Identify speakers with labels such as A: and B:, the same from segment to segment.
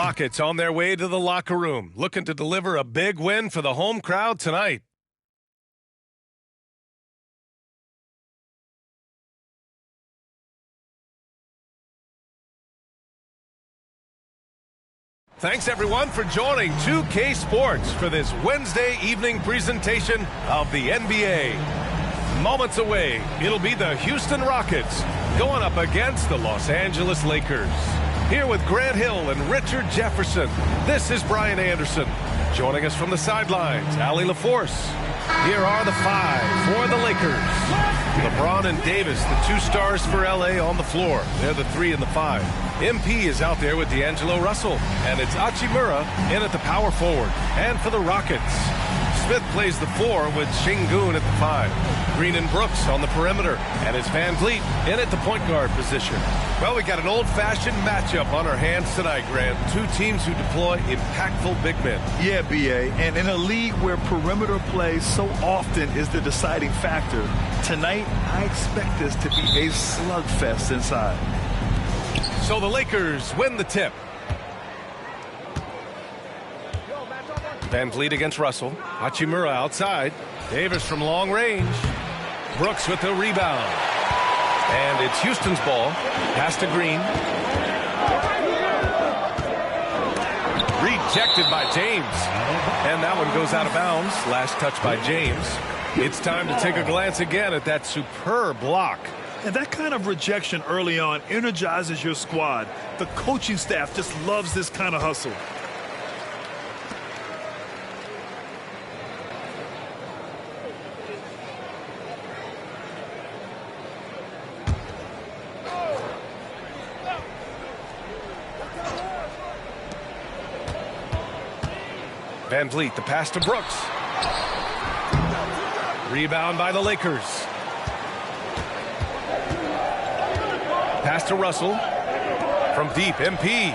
A: Rockets on their way to the locker room, looking to deliver a big win for the home crowd tonight. Thanks, everyone, for joining 2K Sports for this Wednesday evening presentation of the NBA. Moments away, it'll be the Houston Rockets going up against the Los Angeles Lakers. Here with Grant Hill and Richard Jefferson, this is Brian Anderson. Joining us from the sidelines, Allie LaForce. Here are the five for the Lakers. LeBron and Davis, the two stars for LA on the floor. They're the 3 and the 5. MP is out there with D'Angelo Russell, and it's Hachimura in at the power forward. And for the Rockets, Smith plays the 4 with Şengün at the 5. Green and Brooks on the perimeter, and it's Van Vliet in at the point guard position. Well, we got an old-fashioned matchup on our hands tonight, Grant. Two teams who deploy impactful big men.
B: Yeah, B.A., and in a league where perimeter play so often is the deciding factor, tonight I expect this to be a slugfest inside.
A: So the Lakers win the tip. Van Vliet against Russell. Hachimura outside. Davis from long range. Brooks with the rebound. And it's Houston's ball. Pass to Green. Rejected by James. And that one goes out of bounds. Last touch by James. It's time to take a glance again at that superb block.
B: And that kind of rejection early on energizes your squad. The coaching staff just loves this kind of hustle.
A: Van Vliet, the pass to Brooks. Rebound by the Lakers. Pass to Russell. From deep, MP.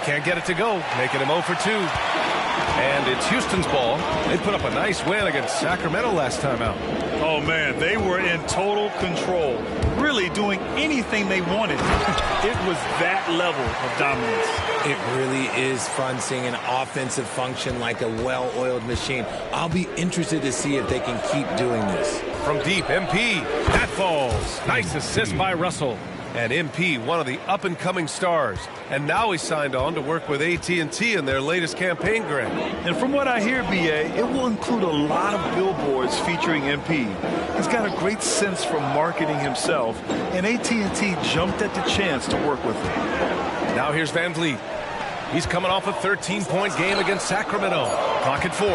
A: Can't get it to go, making him 0 for 2. And it's Houston's ball. They put up a nice win against Sacramento last time out.
B: Oh, man, they were in total control. Really doing anything they wanted. It was that level of dominance.
C: It really is fun seeing an offensive function like a well-oiled machine. I'll be interested to see if they can keep doing this.
A: From deep, MP. That falls. Nice assist by Russell. And MP, one of the up-and-coming stars. And now he's signed on to work with AT&T in their latest campaign, Grant.
B: And from what I hear, B.A., it will include a lot of billboards featuring MP. He's got a great sense for marketing himself, and AT&T jumped at the chance to work with him.
A: Now here's Van Vliet. He's coming off a 13-point game against Sacramento. Clock at 4.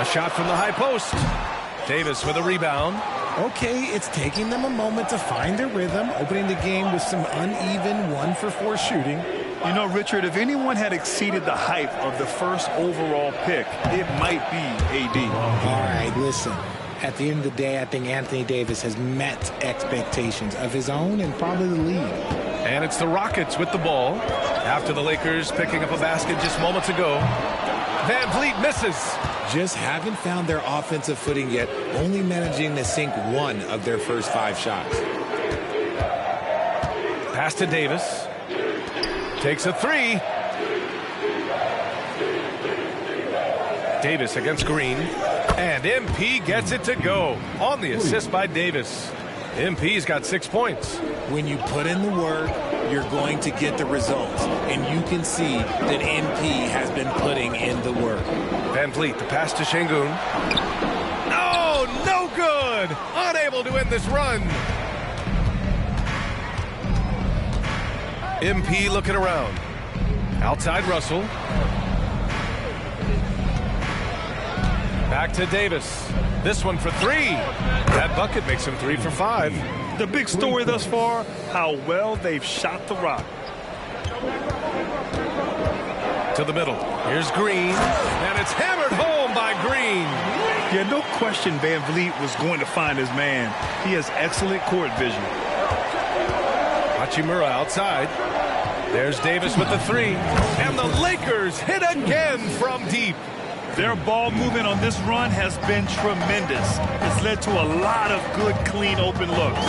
A: A shot from the high post. Davis with a rebound.
C: Okay, it's taking them a moment to find their rhythm, opening the game with some uneven 1-for-4 shooting.
B: You know, Richard, if anyone had exceeded the hype of the first overall pick, it might be AD.
C: All right, listen. At the end of the day, I think Anthony Davis has met expectations of his own and probably the league.
A: And it's the Rockets with the ball. After the Lakers picking up a basket just moments ago. Van Vliet misses.
C: Just haven't found their offensive footing yet, only managing to sink 1 of their first 5 shots.
A: Pass to Davis. Takes a 3. Davis against Green. And MP gets it to go on the assist by Davis. MP's got 6 points.
C: When you put in the work, you're going to get the results. And you can see that MP has been putting in the work.
A: Van Vliet, the pass to Şengün. Oh, no good! Unable to end this run. MP looking around. Outside Russell. Back to Davis. This one for 3. That bucket makes him 3 for 5.
B: The big story thus far, how well they've shot the rock.
A: To the middle. Here's Green. And it's hammered home by Green.
B: Yeah, no question Van Vliet was going to find his man. He has excellent court vision.
A: Hachimura outside. There's Davis with the 3. And the Lakers hit again from deep.
B: Their ball movement on this run has been tremendous. It's led to a lot of good, clean, open looks.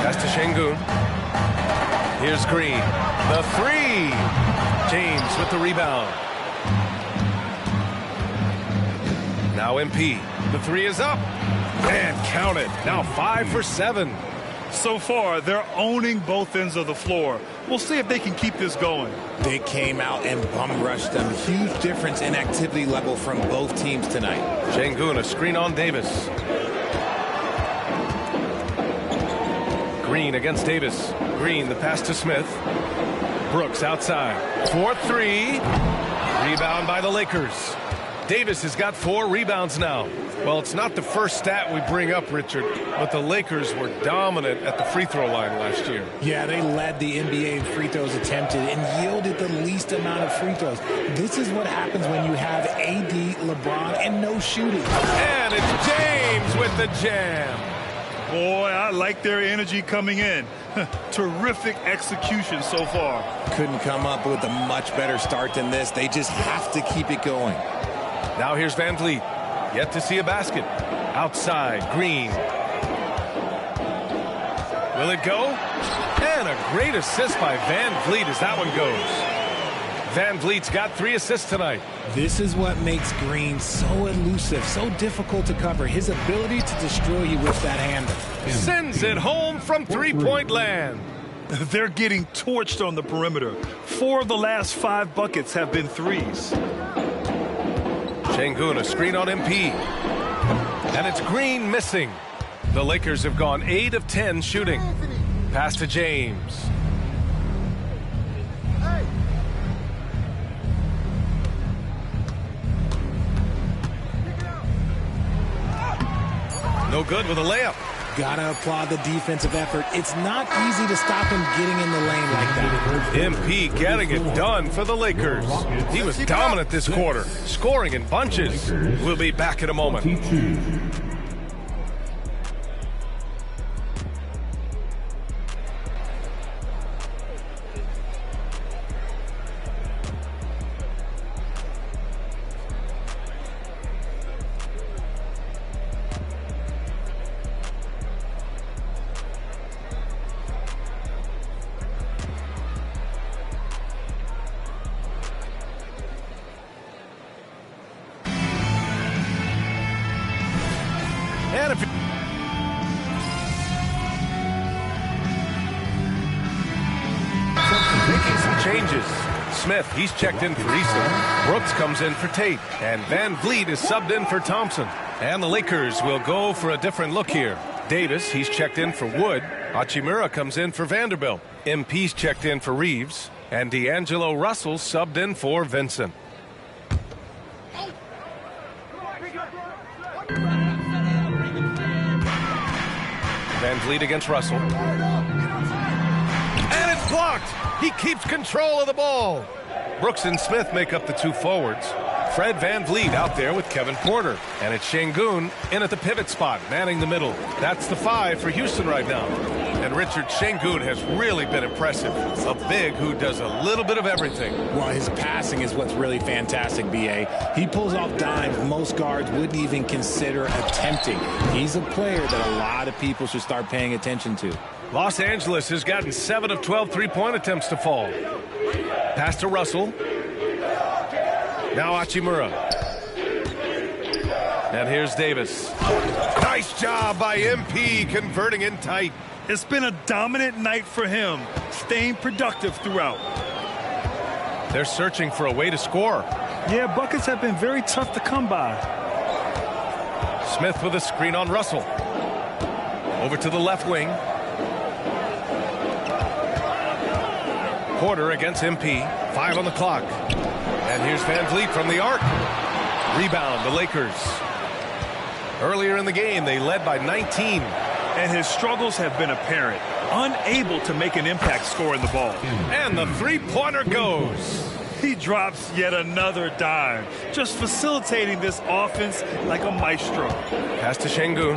A: Pass to Şengün. Here's Green. The three. James with the rebound. Now MP. The three is up. And count it. Now 5 for 7.
B: So far, they're owning both ends of the floor. We'll see if they can keep this going.
C: They came out and bum rushed them. Huge difference in activity level from both teams tonight.
A: Şengün, a screen on Davis. Green against Davis. Green, the pass to Smith. Brooks outside. 4-3. Rebound by the Lakers. Davis has got 4 rebounds now. Well, it's not the first stat we bring up, Richard, but the Lakers were dominant at the free throw line last year.
C: Yeah, they led the NBA in free throws attempted and yielded the least amount of free throws. This is what happens when you have AD, LeBron, and no shooting.
A: And it's James with the jam.
B: Boy, I like their energy coming in. Terrific execution so far.
C: Couldn't come up with a much better start than this. They just have to keep it going.
A: Now here's Van Vliet. Yet to see a basket. Outside, Green. Will it go? And a great assist by Van Vliet as that one goes. Van Vliet's got 3 assists tonight.
C: This is what makes Green so elusive, so difficult to cover. His ability to destroy you with that handle.
A: Sends it home from three-point land.
B: They're getting torched on the perimeter. 4 of the last 5 buckets have been threes.
A: Şengün, a screen on MP. And it's Green missing. The Lakers have gone 8 of 10 shooting. Pass to James. No good with a layup.
C: Gotta applaud the defensive effort. It's not easy to stop him getting in the lane like that.
A: MP getting it done for the Lakers. He was dominant this quarter, scoring in bunches. We'll be back in a moment. And making some changes. Smith, he's checked in for Easton. Brooks comes in for Tate. And Van Vliet is subbed in for Thompson. And the Lakers will go for a different look here. Davis, he's checked in for Wood. Hachimura comes in for Vanderbilt. MP's checked in for Reeves. And D'Angelo Russell subbed in for Vincent. Van Vliet against Russell. And it's blocked. He keeps control of the ball. Brooks and Smith make up the 2 forwards. Fred Van Vliet out there with Kevin Porter. And it's Şengün in at the pivot spot, manning the middle. That's the 5 for Houston right now. And Richard, Şengün has really been impressive. A big who does a little bit of everything.
C: Well, his passing is what's really fantastic, B.A. He pulls off dimes most guards wouldn't even consider attempting. He's a player that a lot of people should start paying attention to.
A: Los Angeles has gotten 7 of 12 three-point attempts to fall. Pass to Russell. Now Hachimura. And here's Davis. Nice job by MP converting in tight.
B: It's been a dominant night for him, staying productive throughout.
A: They're searching for a way to score.
B: Yeah, buckets have been very tough to come by.
A: Smith with a screen on Russell. Over to the left wing. Porter against MP. 5 on the clock. And here's Van Vliet from the arc. Rebound, the Lakers. Earlier in the game, they led by 19.
B: And his struggles have been apparent. Unable to make an impact scoring the ball.
A: And the three-pointer goes.
B: He drops yet another dime. Just facilitating this offense like a maestro.
A: Pass to Şengün.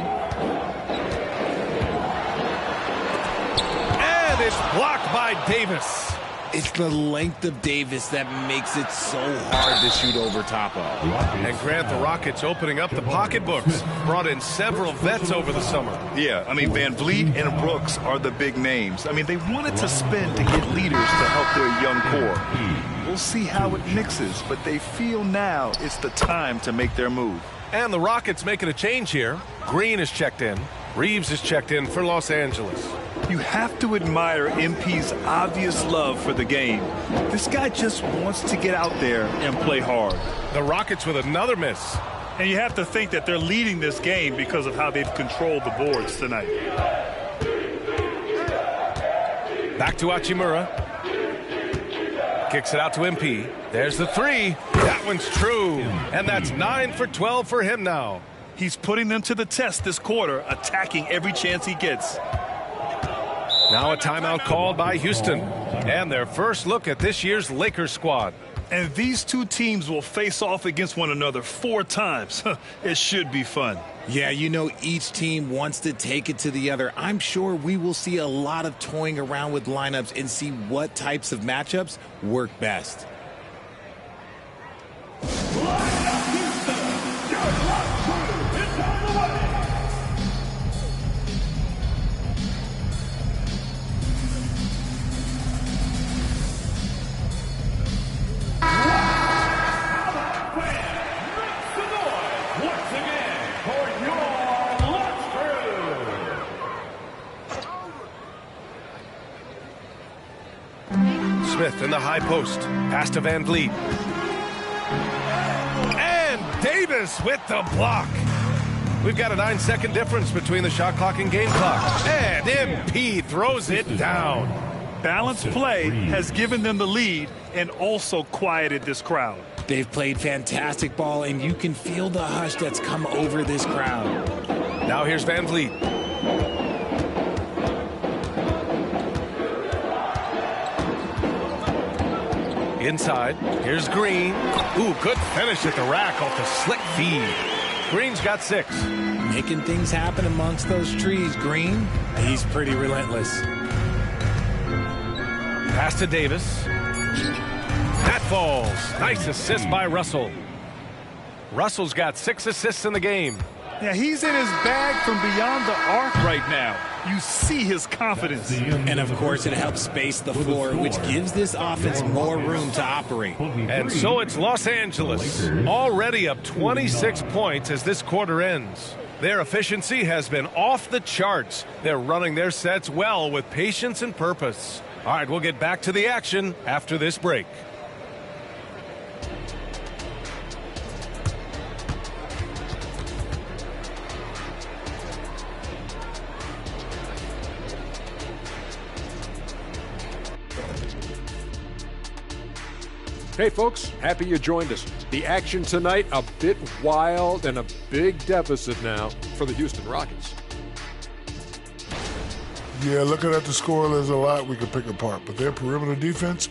A: And it's blocked by Davis.
C: It's the length of Davis that makes it so hard to shoot over top of.
A: And Grant, the Rockets opening up the pocketbooks. Brought in several vets over the summer.
B: Yeah, I mean, Van Vliet and Brooks are the big names. I mean, they wanted to spend to get leaders to help their young core. We'll see how it mixes, but they feel now it's the time to make their move.
A: And the Rockets making a change here. Green is checked in. Reeves is checked in for Los Angeles.
B: You have to admire MP's obvious love for the game. This guy just wants to get out there and play hard.
A: The Rockets with another miss.
B: And you have to think that they're leading this game because of how they've controlled the boards tonight.
A: Back to Hachimura. Kicks it out to MP. There's the three. That one's true. And that's 9 for 12 for him now.
B: He's putting them to the test this quarter, attacking every chance he gets.
A: Now a timeout called by Houston. And their first look at this year's Lakers squad.
B: And these two teams will face off against one another 4 times. It should be fun.
C: Yeah, you know, each team wants to take it to the other. I'm sure we will see a lot of toying around with lineups and see what types of matchups work best.
A: Smith in the high post. Pass to Van Vliet. And Davis with the block. We've got a 9-second difference between the shot clock and game clock. And MP throws it down.
B: Balanced play has given them the lead and also quieted this crowd.
C: They've played fantastic ball, and you can feel the hush that's come over this crowd.
A: Now here's Van Vliet. Inside, here's Green. Ooh, good finish at the rack off the slick feed. Green's got 6.
C: Making things happen amongst those trees, Green. He's pretty relentless.
A: Pass to Davis. That falls. Nice assist by Russell. Russell's got 6 assists in the game.
B: Yeah, he's in his bag from beyond the arc right now. You see his confidence.
C: And, of course, it helps space the floor, which gives this offense more room to operate.
A: And so it's Los Angeles, already up 26 points as this quarter ends. Their efficiency has been off the charts. They're running their sets well with patience and purpose. All right, we'll get back to the action after this break.
D: Hey folks, happy you joined us. The action tonight a bit wild and a big deficit now for the Houston Rockets.
E: Yeah, looking at the score, there's a lot we could pick apart, but their perimeter defense,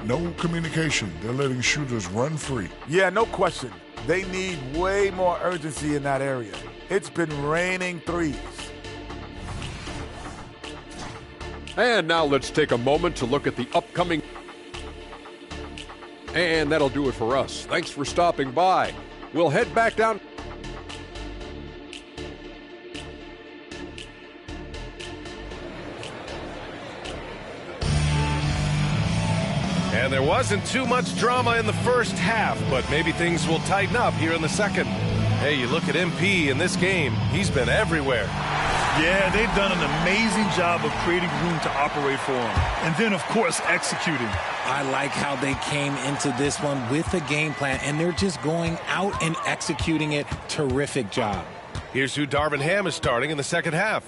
E: no communication. They're letting shooters run free.
F: Yeah, no question. They need way more urgency in that area. It's been raining threes.
D: And now let's take a moment to look at the upcoming. And that'll do it for us. Thanks for stopping by. We'll head back down.
A: And there wasn't too much drama in the first half, but maybe things will tighten up here in the second. Hey, you look at MP in this game, he's been everywhere.
B: Yeah, they've done an amazing job of creating room to operate for him. And then, of course, executing.
C: I like how they came into this one with a game plan, and they're just going out and executing it. Terrific job.
A: Here's who Darvin Ham is starting in the second half.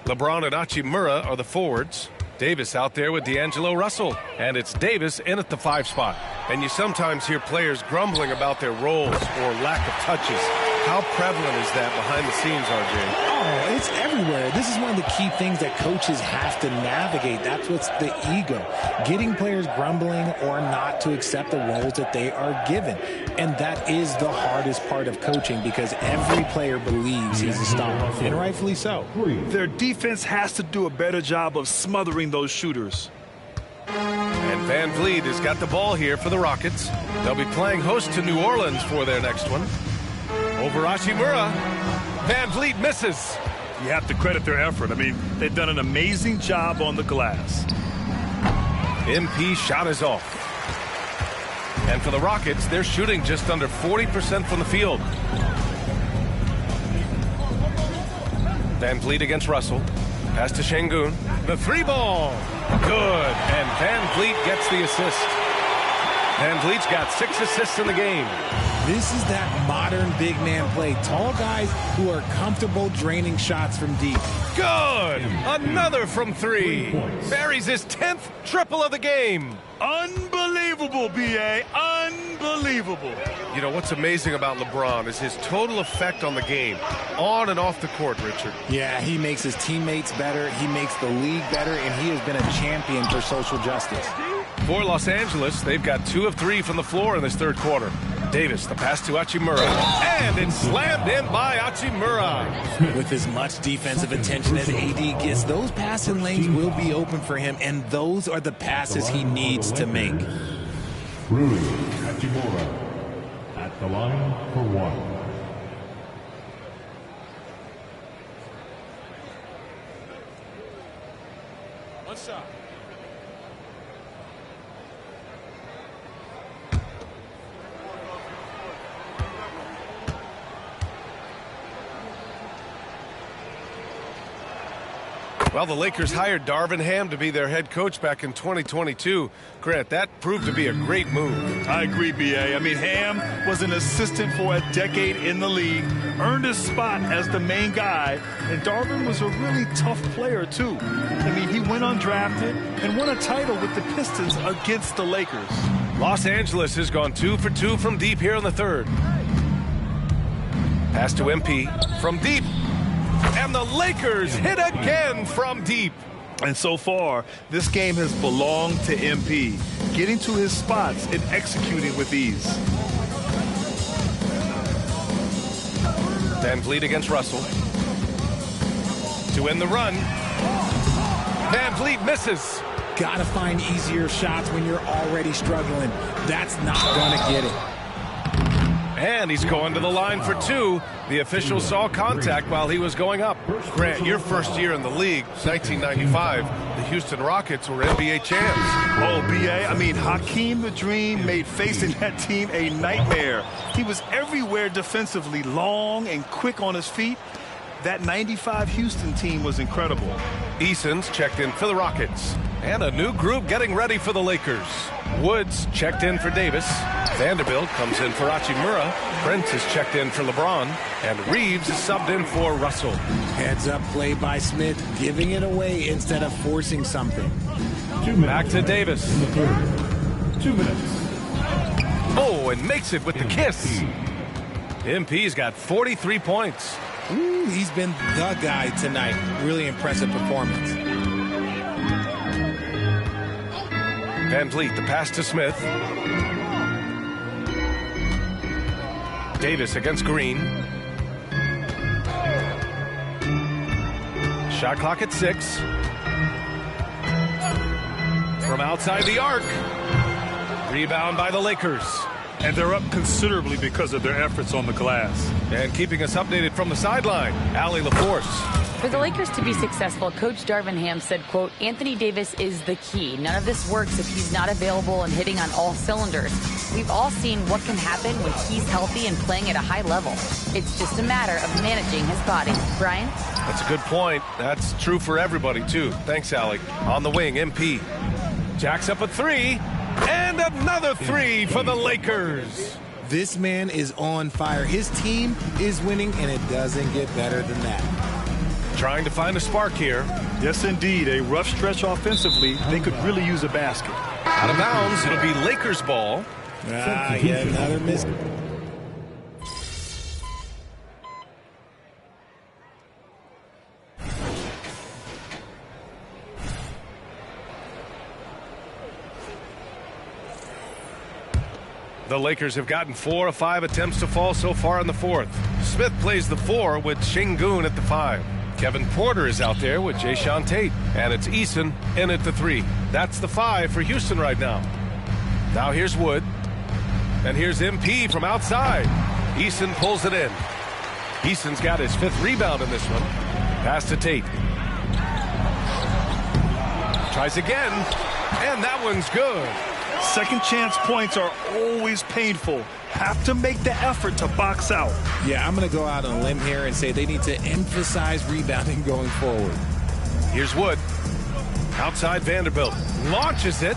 A: LeBron and Hachimura are the forwards. Davis out there with D'Angelo Russell. And it's Davis in at the 5 spot. And you sometimes hear players grumbling about their roles or lack of touches. How prevalent is that behind the scenes, RJ?
C: Oh, it's everywhere. This is one of the key things that coaches have to navigate. That's what's the ego. Getting players grumbling or not to accept the roles that they are given. And that is the hardest part of coaching because every player believes he's a star, and rightfully so.
B: Their defense has to do a better job of smothering those shooters.
A: And Van Vliet has got the ball here for the Rockets. They'll be playing host to New Orleans for their next one. Over Hachimura. Van Vliet misses.
B: You have to credit their effort. I mean, they've done an amazing job on the glass.
A: MP shot is off. And for the Rockets, they're shooting just under 40% from the field. Van Vliet against Russell. Pass to Şengün. The three ball. Good. And Van Vliet gets the assist. Van Vliet's got 6 assists in the game.
C: This is that modern big man play. Tall guys who are comfortable draining shots from deep.
A: Good. Another from 3. Buries his 10th triple of the game.
B: Unbelievable, B.A. Unbelievable.
A: You know, what's amazing about LeBron is his total effect on the game, on and off the court, Richard.
C: Yeah, he makes his teammates better. He makes the league better, and he has been a champion for social justice.
A: For Los Angeles, they've got 2 of 3 from the floor in this third quarter. Davis, the pass to Hachimura, and it's slammed in by Hachimura.
C: With as much defensive attention as AD gets, those passing lanes will be open for him, and those are the passes he needs to make.
G: Rui Hachimura at the line for 1.
D: One shot.
A: Well, the Lakers hired Darvin Ham to be their head coach back in 2022. Grant, that proved to be a great move.
B: I agree, B.A. I mean, Ham was an assistant for a decade in the league, earned his spot as the main guy, and Darvin was a really tough player, too. I mean, he went undrafted and won a title with the Pistons against the Lakers.
A: Los Angeles has gone 2 for 2 from deep here in the third. Pass to MP from deep. And the Lakers hit again from deep.
B: And so far, this game has belonged to MP, getting to his spots and executing with ease.
A: Van Vliet against Russell. To win the run. Van Vliet misses.
C: Gotta find easier shots when you're already struggling. That's not gonna get it.
A: And he's going to the line for 2. The official saw contact while he was going up. Grant, your first year in the league, 1995, the Houston Rockets were NBA champs.
B: Oh, B.A., I mean, Hakeem the Dream made facing that team a nightmare. He was everywhere defensively, long and quick on his feet. That 95 Houston team was incredible.
A: Eason's checked in for the Rockets. And a new group getting ready for the Lakers. Woods checked in for Davis. Vanderbilt comes in for Hachimura. Prince is checked in for LeBron. And Reeves is subbed in for Russell.
C: Heads up play by Smith, giving it away instead of forcing something.
G: 2 minutes.
A: Back to Davis.
G: 2 minutes.
A: Oh, and makes it with the kiss. MP's got 43 points.
C: Ooh, he's been the guy tonight. Really impressive performance.
A: Van Vliet, the pass to Smith. Davis against Green. Shot clock at 6. From outside the arc. Rebound by the Lakers.
B: And they're up considerably because of their efforts on the glass.
A: And keeping us updated from the sideline, Allie LaForce.
H: For the Lakers to be successful, Coach Darvin Ham said, quote, Anthony Davis is the key. None of this works if he's not available and hitting on all cylinders. We've all seen what can happen when he's healthy and playing at a high level. It's just a matter of managing his body. Brian?
A: That's a good point. That's true for everybody, too. Thanks, Allie. On the wing, MP. Jacks up a 3. And another 3 for the Lakers.
C: This man is on fire. His team is winning, and it doesn't get better than that.
A: Trying to find a spark here.
B: Yes, indeed. A rough stretch offensively. They could really use a basket.
A: Out of bounds. It'll be Lakers ball.
C: Yeah, another miss.
A: The Lakers have gotten 4 of 5 attempts to fall so far in the fourth. Smith plays the 4 with Şengün at the 5. Kevin Porter is out there with Jayshawn Tate. And it's Eason in at the 3. That's the 5 for Houston right now. Now here's Wood. And here's MP from outside. Eason pulls it in. Eason's got his 5th rebound in this one. Pass to Tate. Tries again. And that one's good.
B: Second chance points are always painful. Have to make the effort to box out.
C: Yeah, I'm going to go out on a limb here and say they need to emphasize rebounding going forward.
A: Here's Wood. Outside Vanderbilt. Launches it.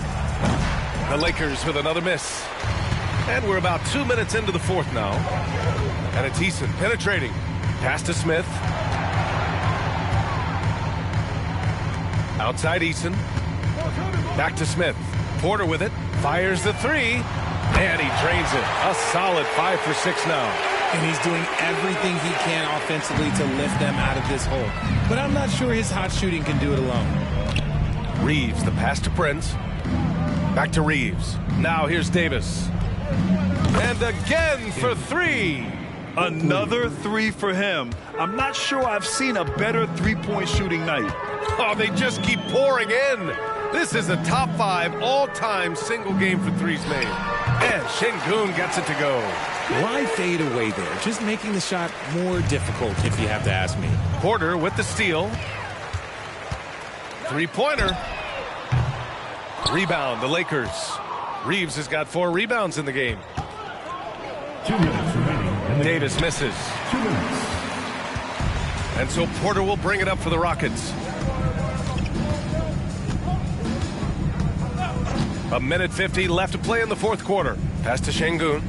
A: The Lakers with another miss. And we're about 2 minutes into the 4th now. And it's Eason penetrating. Pass to Smith. Outside Eason. Back to Smith. Porter with it. Fires the 3. And he drains it. A solid 5 for 6 now.
C: And he's doing everything he can offensively to lift them out of this hole. But I'm not sure his hot shooting can do it alone.
A: Reeves, the pass to Prince. Back to Reeves. Now here's Davis. And again for 3.
B: Another 3 for him. I'm not sure I've seen a better three-point shooting night.
A: Oh, they just keep pouring in. This is a top 5 all-time single game for threes made. And Şengün gets it to go.
C: Why fade away there? Just making the shot more difficult, if you have to ask me.
A: Porter with the steal. Three-pointer. Rebound, the Lakers. Reeves has got 4 rebounds in the game.
G: 2 minutes remaining.
A: Davis misses.
G: 2 minutes.
A: And so Porter will bring it up for the Rockets. A minute 50 left to play in the 4th quarter. Pass to Şengün.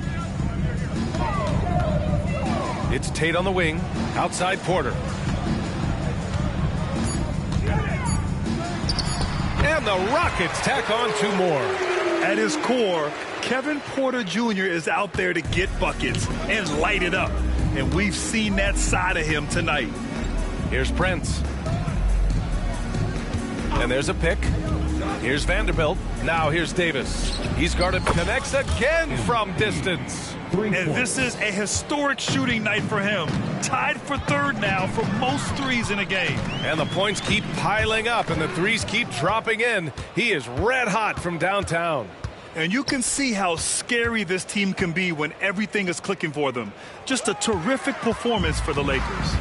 A: It's Tate on the wing. Outside Porter. And the Rockets tack on 2 more.
B: At his core, Kevin Porter Jr. is out there to get buckets and light it up. And we've seen that side of him tonight.
A: Here's Prince. And there's a pick. Here's Vanderbilt. Now here's Davis. He's guarded, connects again from distance.
B: And this is a historic shooting night for him. Tied for 3rd now for most threes in a game.
A: And the points keep piling up and the threes keep dropping in. He is red hot from downtown.
B: And you can see how scary this team can be when everything is clicking for them. Just a terrific performance for the Lakers.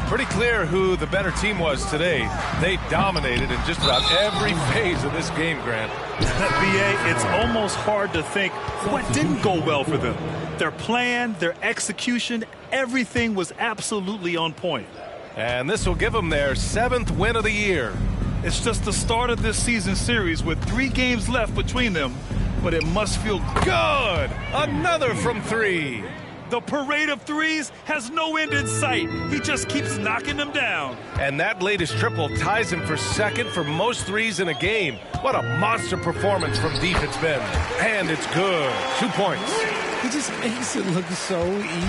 A: Pretty clear who the better team was today. They dominated in just about every phase of this game, Grant.
B: BA, it's almost hard to think what didn't go well for them. Their plan, their execution, everything was absolutely on point.
A: And this will give them their 7th win of the year.
B: It's just the start of this season series with 3 games left between them, but it must feel
A: good. Another from 3.
B: The parade of threes has no end in sight. He just keeps knocking them down.
A: And that latest triple ties him for 2nd for most threes in a game. What a monster performance from deep it's been. And it's good. 2 points.
C: He just makes it look so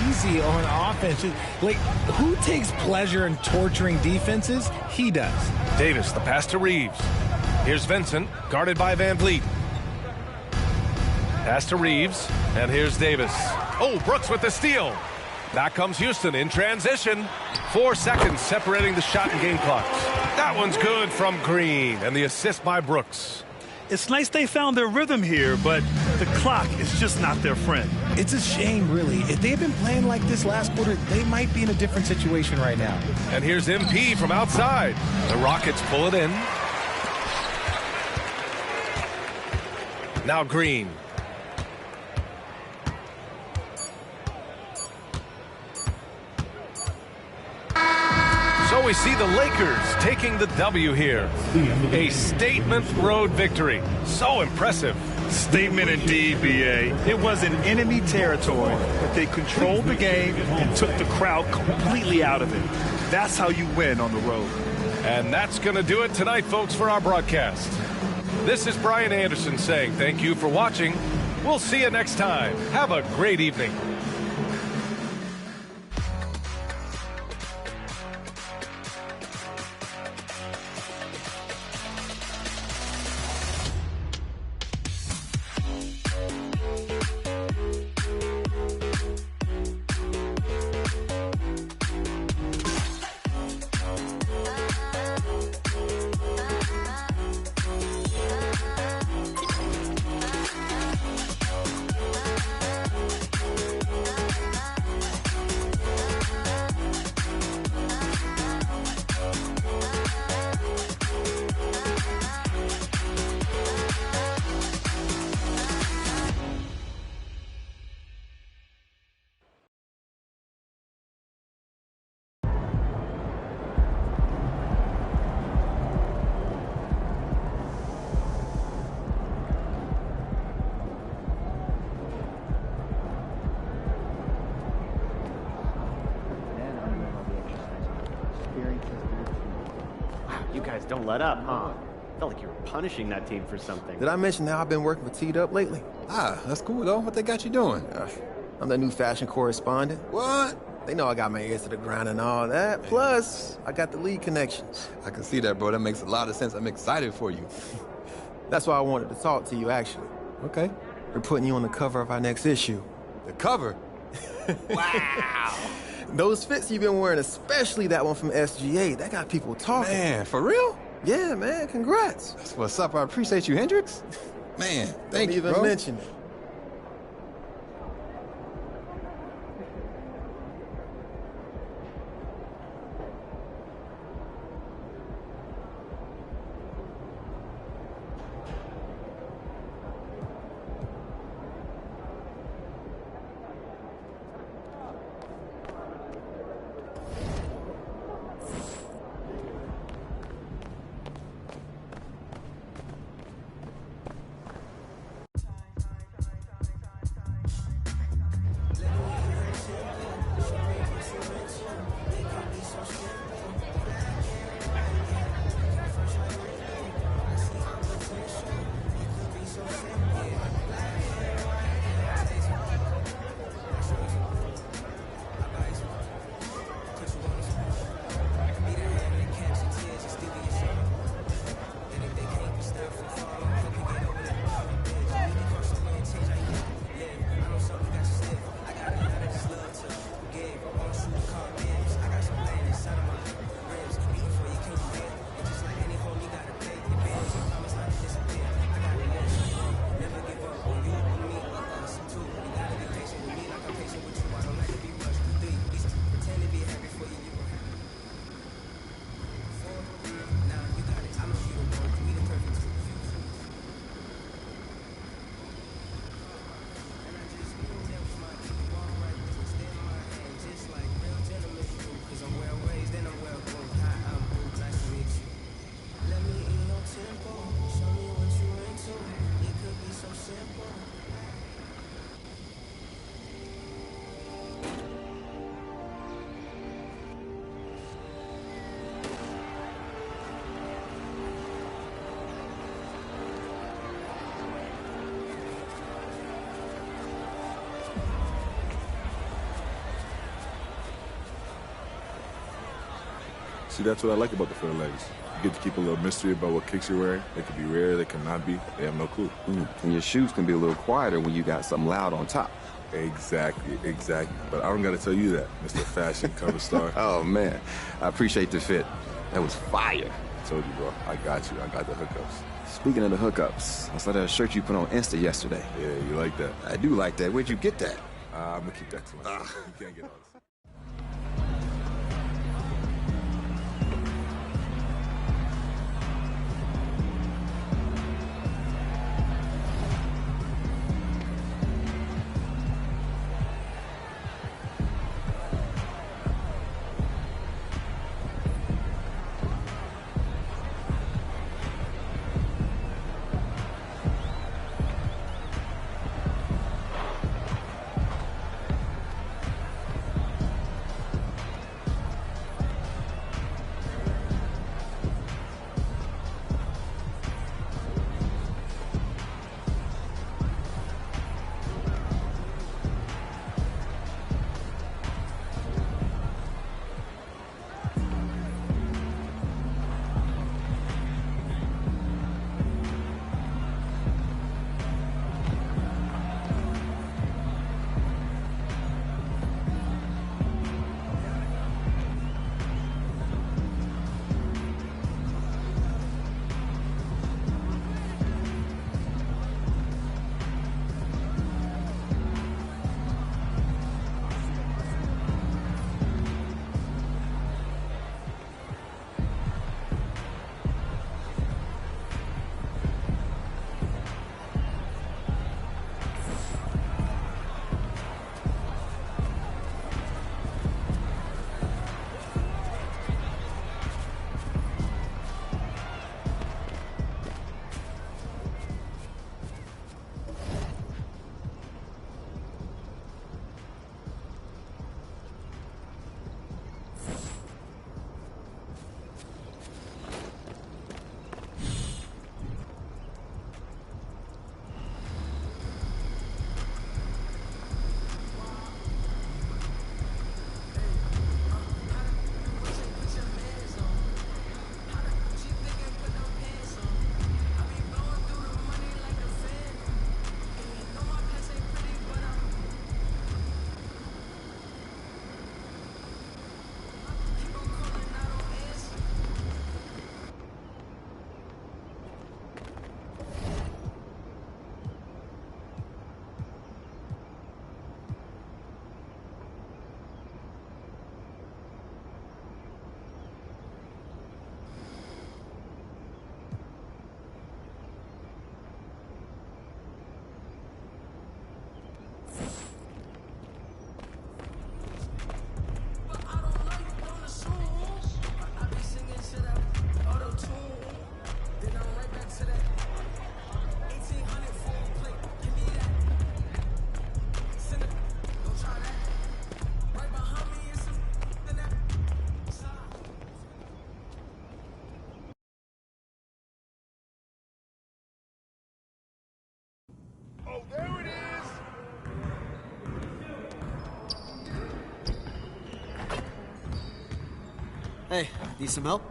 C: easy on offense. Like, who takes pleasure in torturing defenses? He does.
A: Davis, the pass to Reeves. Here's Vincent, guarded by Van Vliet. Pass to Reeves, and here's Davis. Oh, Brooks with the steal. Back comes Houston in transition. 4 seconds separating the shot and game clocks. That one's good from Green, and the assist by Brooks.
B: It's nice they found their rhythm here, but the clock is just not their friend.
C: It's a shame, really. If they had been playing like this last quarter, they might be in a different situation right now.
A: And here's MP from outside. The Rockets pull it in. Now Green. So we see the Lakers taking the W here. A statement road victory. So impressive.
B: Statement indeed, BA. It was in enemy territory, but they controlled the game and took the crowd completely out of it. That's how you win on the road.
A: And that's going to do it tonight, folks, for our broadcast. This is Brian Anderson saying thank you for watching. We'll see you next time. Have a great evening.
I: don't let up, huh? Felt like you were punishing that team for something.
J: Did I mention how I've been working with Teed Up lately?
K: Ah, that's cool, though. What they got you doing?
J: I'm the new fashion correspondent.
K: What?
J: They know I got my ears to the ground and all that. Plus, I got the lead connections.
K: I can see that, bro. That makes a lot of sense. I'm excited for you.
J: That's why I wanted to talk to you, actually.
K: Okay.
J: We're putting you on the cover of our next issue.
K: The cover? Wow.
J: Those fits you've been wearing, especially that one from SGA, that got people talking.
K: Man, for real?
J: Yeah, man, congrats.
K: That's what's up. I appreciate you, Hendrix. Man, thank you, bro.
J: Don't even mention it.
L: See, that's what I like about the fair legs. You get to keep a little mystery about what kicks you're wearing. They could be rare, they could not be. They have no clue.
M: And your shoes can be a little quieter when you got something loud on top.
L: Exactly. But I don't got to tell you that, Mr. Fashion Cover Star.
M: Oh, man. I appreciate the fit. That was fire.
L: I told you, bro. I got you. I got the hookups.
M: Speaking of the hookups, I saw that shirt you put on Insta yesterday.
L: Yeah, you like that?
M: I do like that. Where'd you get that?
L: I'm going to keep that to myself. You can't get all this.
N: Hey, need some help?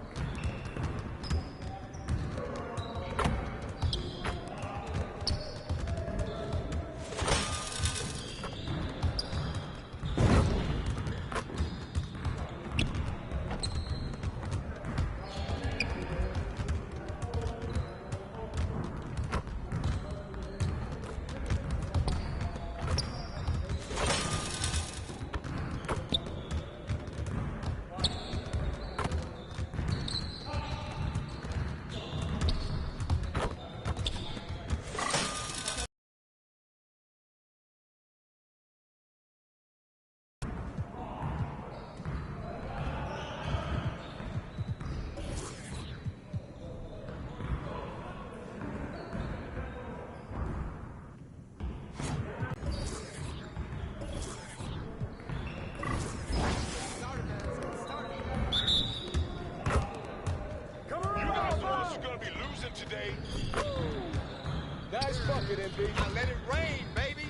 O: Nice bucket, MB. I let it rain, baby.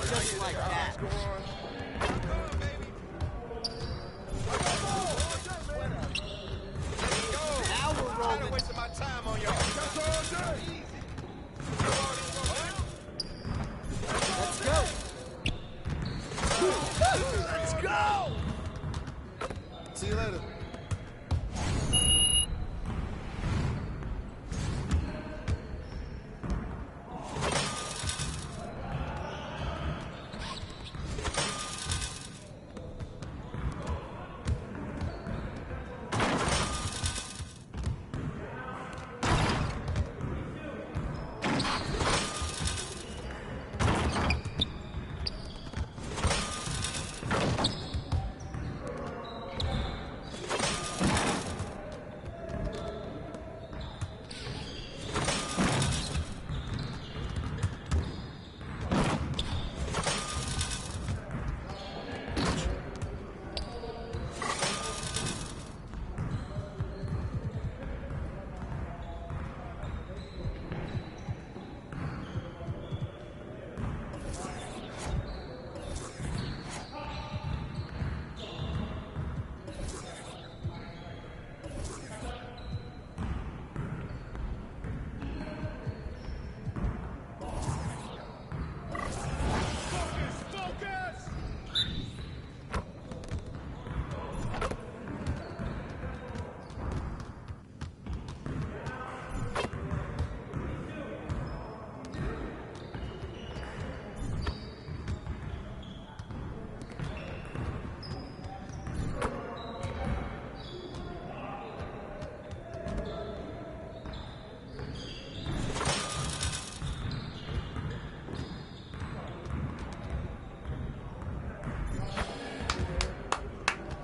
N: Just like that.
O: Now we're rolling. I'm wasting my time on y'all.
N: Let's go.
O: Let's go.
J: See you later.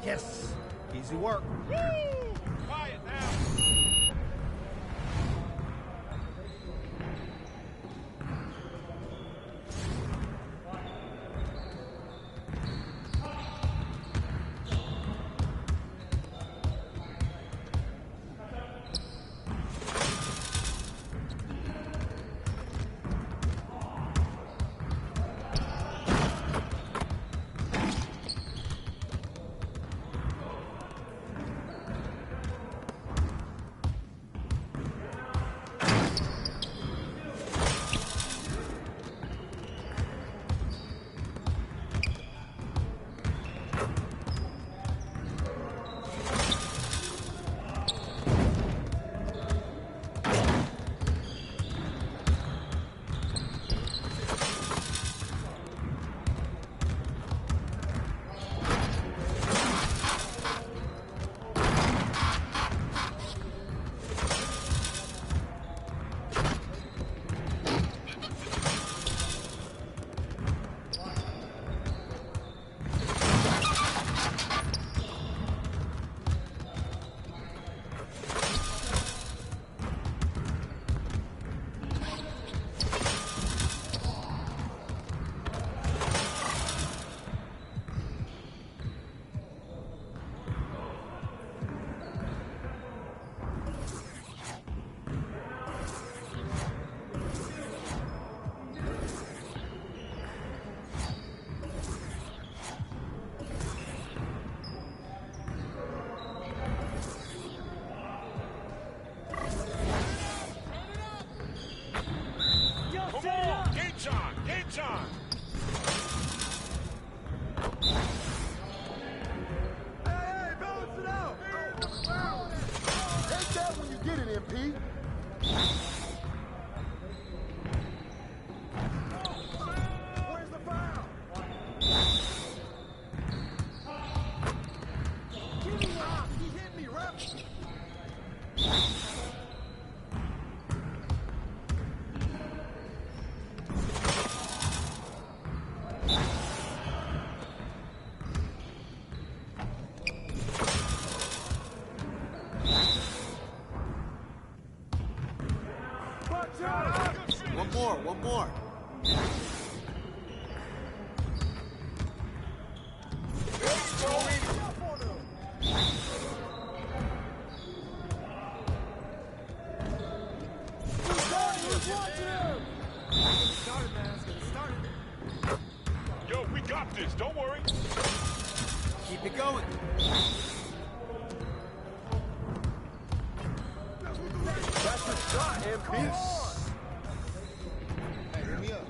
O: Yes. Easy work. Woo! Quiet now. time.
P: Hey, balance it out. Take that when you get it, MP. Where's the foul? Give me rock. He hit me, ref.
N: One more.
O: Yo, we got this. Don't worry.
N: Keep it going.
P: That's the shot, MP. Hey, hit me up.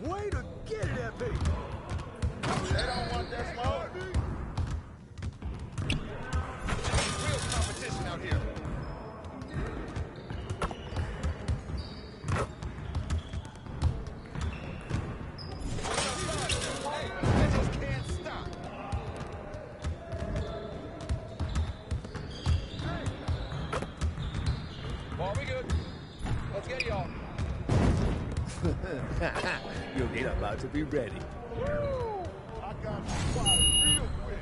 P: Way to
O: Ball, we good. Let's get y'all.
Q: Your gate about to be ready.
P: Woo! I got you fired real quick.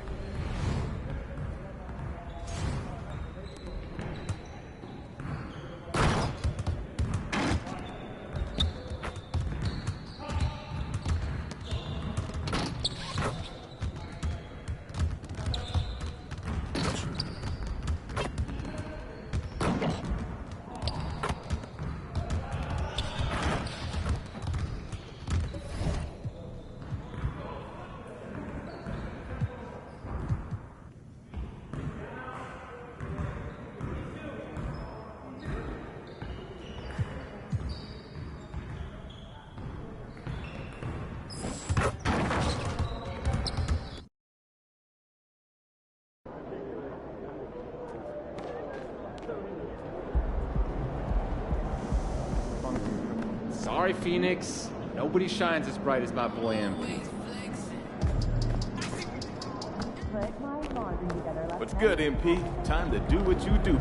R: Sorry, Phoenix. Nobody shines as bright as my boy MP.
S: What's good, MP? Time to do what you do.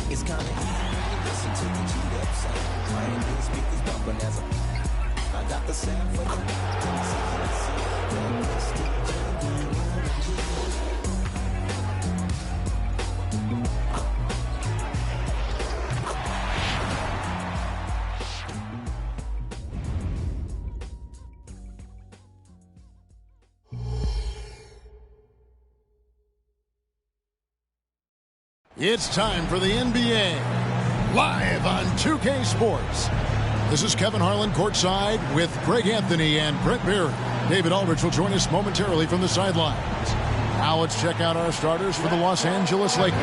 T: It's kinda easy to listen to the G-Up sound. I ain't the speakers bumping as I got the sound for
U: It's time for the NBA, live on 2K Sports. This is Kevin Harlan courtside with Greg Anthony and Brett Berry. David Aldridge will join us momentarily from the sidelines. Now let's check out our starters for the Los Angeles Lakers.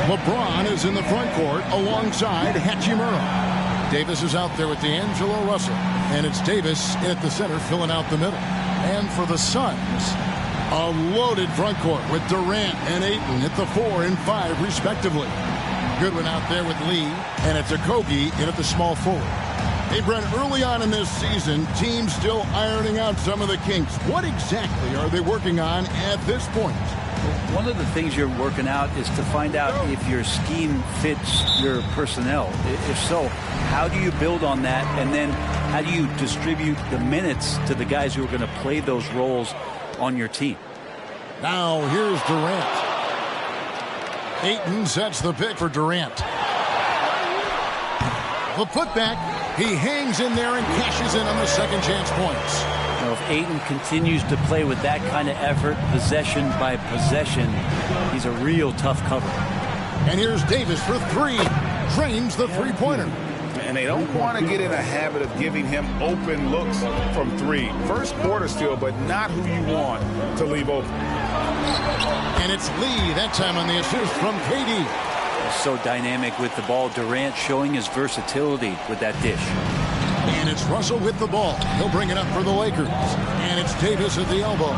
U: LeBron is in the front court alongside Hachimura. Davis is out there with D'Angelo Russell, and it's Davis at the center filling out the middle. And for the Suns, a loaded front court with Durant and Ayton at the 4 and 5, respectively. Goodwin out there with Lee, and it's Okogie in at the small forward. Hey, Brent, early on in this season, teams still ironing out some of the kinks. What exactly are they working on at this point?
V: One of the things you're working out is to find out if your scheme fits your personnel. If so, how do you build on that? And then how do you distribute the minutes to the guys who are going to play those roles on your team?
U: Now here's Durant. Ayton sets the pick for Durant. The putback. He hangs in there and cashes in on the second chance points.
V: Now, if Ayton continues to play with that kind of effort, possession by possession, he's a real tough cover.
U: And here's Davis for three. Drains the three-pointer.
W: And they don't want to get in a habit of giving him open looks from three. First quarter still, but not who you want to leave open.
U: And it's Lee, that time on the assist from KD.
V: So dynamic with the ball. Durant showing his versatility with that dish.
U: And And it's Russell with the ball. He'll bring it up for the Lakers. And it's Davis at the elbow.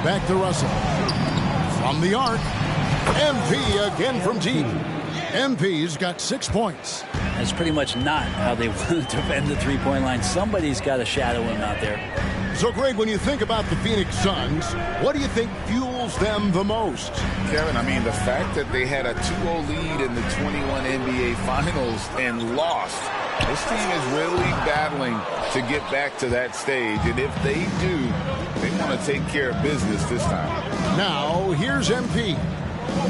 U: Back to Russell. From the arc. MP again from deep. MP's got 6 points.
V: That's pretty much not how they want to defend the three-point line. Somebody's got to shadow him out there.
U: So, Greg, when you think about the Phoenix Suns, what do you think fuels them the most?
W: Kevin, I mean, the fact that they had a 2-0 lead in the 21 NBA Finals and lost. This team is really battling to get back to that stage. And if they do, they want to take care of business this time.
U: Now, here's MP.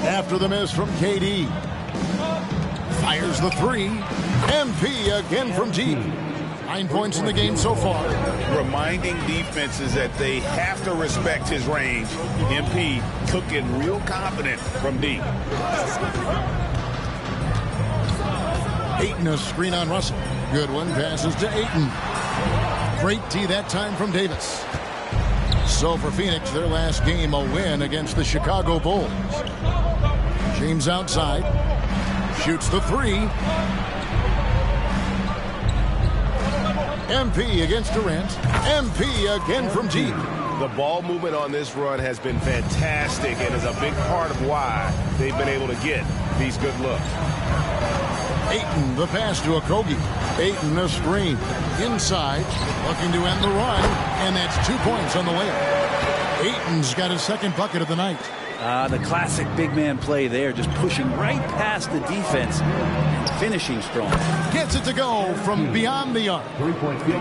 U: After the miss from KD. Fires the three. MP again from deep. 9 points in the game so far.
W: Reminding defenses that they have to respect his range. MP took it real confident from deep.
U: Ayton, a screen on Russell. Good one. Passes to Ayton. Great D that time from Davis. So for Phoenix, their last game, a win against the Chicago Bulls. James outside. Shoots the three. MP against Durant. MP again from deep.
A: The ball movement on this run has been fantastic and is a big part of why they've been able to get these good looks.
U: Ayton, the pass to Okogie. Ayton, a screen. Inside, looking to end the run, and that's 2 points on the layup. Ayton's got his second bucket of the night.
V: The classic big man play there, just pushing right past the defense and finishing strong.
U: Gets it to go from beyond the arc.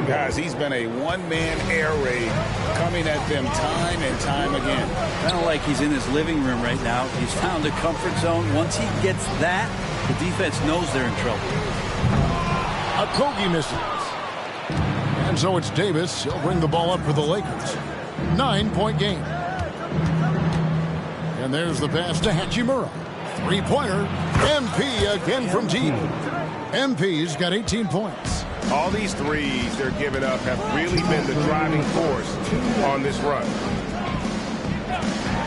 W: Guys, he's been a one-man air raid coming at them time and time again.
V: Kind of like he's in his living room right now. He's found a comfort zone. Once he gets that, the defense knows they're in trouble.
U: Okogie misses. And so it's Davis. He'll bring the ball up for the Lakers. 9-point game. And there's the pass to Hachimura. Three-pointer. MP again from deep. MP's got 18 points.
A: All these threes they're giving up have really been the driving force on this run.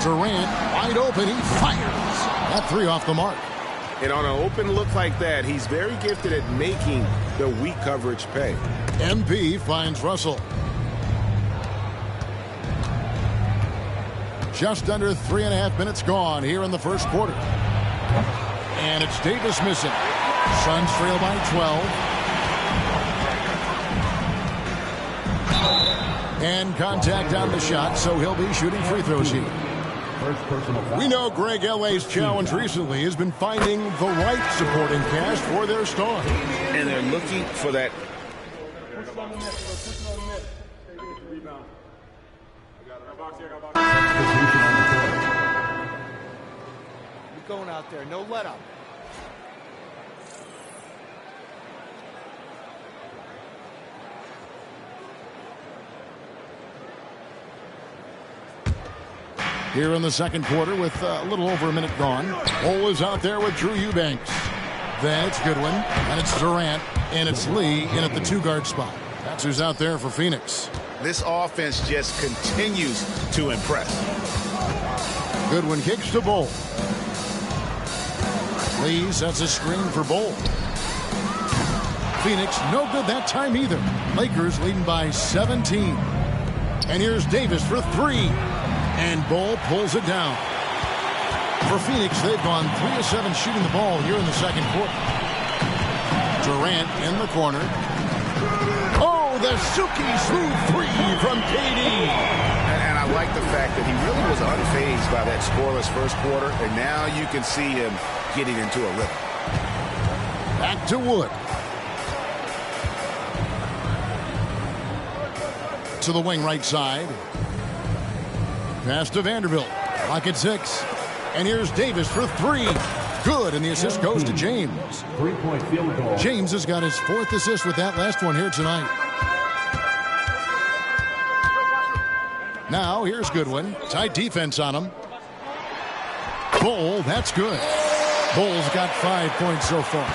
U: Durant wide open. He fires. That three off the mark.
A: And on an open look like that, he's very gifted at making the weak coverage pay.
U: MP finds Russell. Just under 3.5 minutes gone here in the first quarter. And it's Davis missing. Suns trail by 12. And contact on the shot, so he'll be shooting free throws here. We know Greg LA's challenge recently has been finding the right supporting cast for their star.
W: And they're looking for that.
N: We're going out there. No let up.
U: Here in the second quarter with a little over a minute gone. Cole is out there with Drew Eubanks. Then it's Goodwin, and it's Durant, and it's Lee in at the two-guard spot. That's who's out there for Phoenix.
W: This offense just continues to impress.
U: Goodwin kicks to Bol. Lee sets a screen for Bol. Phoenix no good that time either. Lakers leading by 17. And here's Davis for three. And Bol pulls it down. For Phoenix, they've gone 3 of 7 shooting the ball here in the second quarter. Durant in the corner. Oh, the silky smooth three from KD.
W: And I like the fact that he really was unfazed by that scoreless first quarter, and now you can see him getting into a rhythm.
U: Back to Wood. To the wing right side. Pass to Vanderbilt. Clock at 6. And here's Davis for three. Good, and the assist goes to James.
G: 3-point field goal.
U: James has got his 4th assist with that last one here tonight. Now, here's Goodwin. Tight defense on him. Bol, that's good. Bol's got 5 points so far.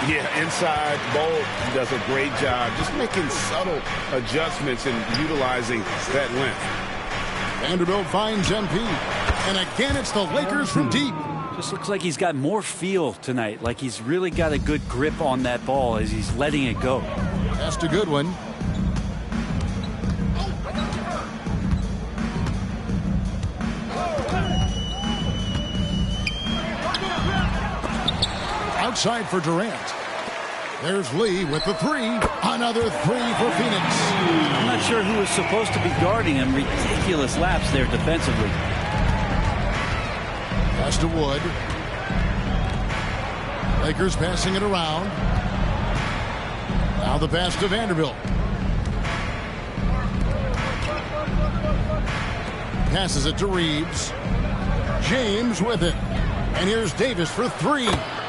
A: Yeah, inside, Bol does a great job just making subtle adjustments and utilizing that length.
U: Vanderbilt finds MP. And again, it's the Lakers from deep.
V: Just looks like he's got more feel tonight, like he's really got a good grip on that ball as he's letting it go.
U: Pass pass to Goodwin. Outside for Durant. There's Lee with the three. Another three for Phoenix.
V: I'm not sure who was supposed to be guarding him. Ridiculous lapse there defensively.
U: Pass to Wood. Lakers passing it around. Now the pass to Vanderbilt. Passes it to Reeves. James with it. And here's Davis for three.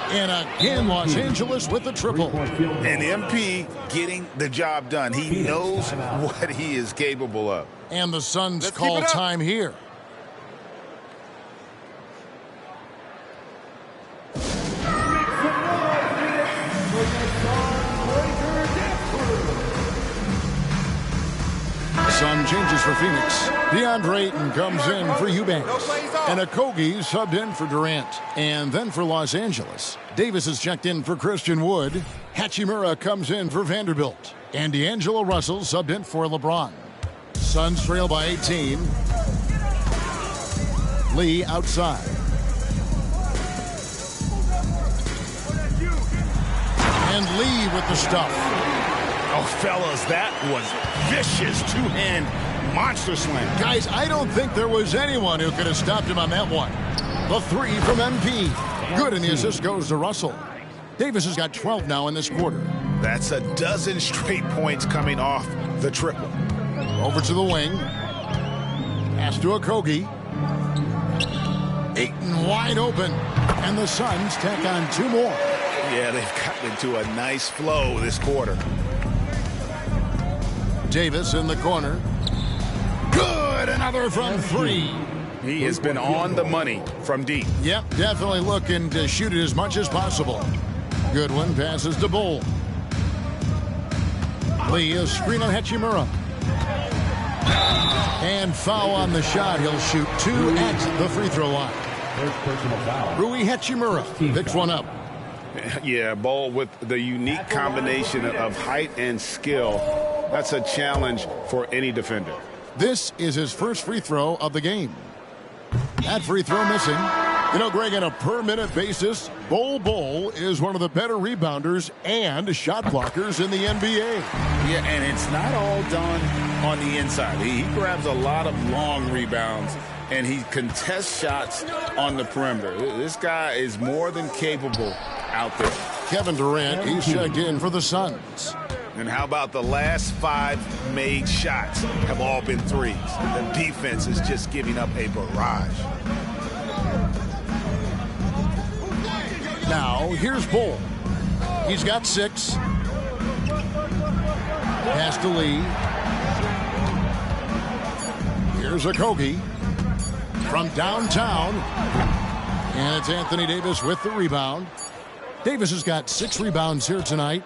U: And again, Los Angeles with the triple.
W: And MP getting the job done. He knows what he is capable of.
U: And the Suns call time here. Sun changes for Phoenix. DeAndre Ayton comes in for Eubanks. And Okogie subbed in for Durant. And then for Los Angeles, Davis is checked in for Christian Wood. Hachimura comes in for Vanderbilt. And D'Angelo Russell subbed in for LeBron. Suns trail by 18. Lee outside. And Lee with the stuff.
D: Oh, fellas, that was vicious two-hand monster slam.
U: Guys, I don't think there was anyone who could have stopped him on that one. The three from MP. Good, and the assist goes to Russell. Davis has got 12 now in this quarter.
D: That's a dozen straight points coming off the triple.
U: Over to the wing. Pass to Okogie. Ayton wide open. And the Suns tack on two more.
D: Yeah, they've gotten into a nice flow this quarter.
U: Davis in the corner. Good, another from three.
D: He has been on the money from deep.
U: Yep, definitely looking to shoot it as much as possible. Goodwin passes to Bull. Lee, a screen on Hachimura. And foul on the shot. He'll shoot two at the free throw line. Rui Hachimura picks one up.
D: Yeah, Bull with the unique combination of height and skill. That's a challenge for any defender.
U: This is his first free throw of the game. That free throw missing. You know, Greg, on a per-minute basis, Bull is one of the better rebounders and shot blockers in the NBA.
D: Yeah, and it's not all done on the inside. He grabs a lot of long rebounds, and he contests shots on the perimeter. This guy is more than capable out there.
U: Kevin Durant, he's checked in for the Suns.
D: And how about the last 5 made shots have all been threes? The defense is just giving up a barrage.
U: Now, here's Bull. He's got 6. Pass to Lee. Here's Okogie from downtown. And it's Anthony Davis with the rebound. Davis has got 6 rebounds here tonight.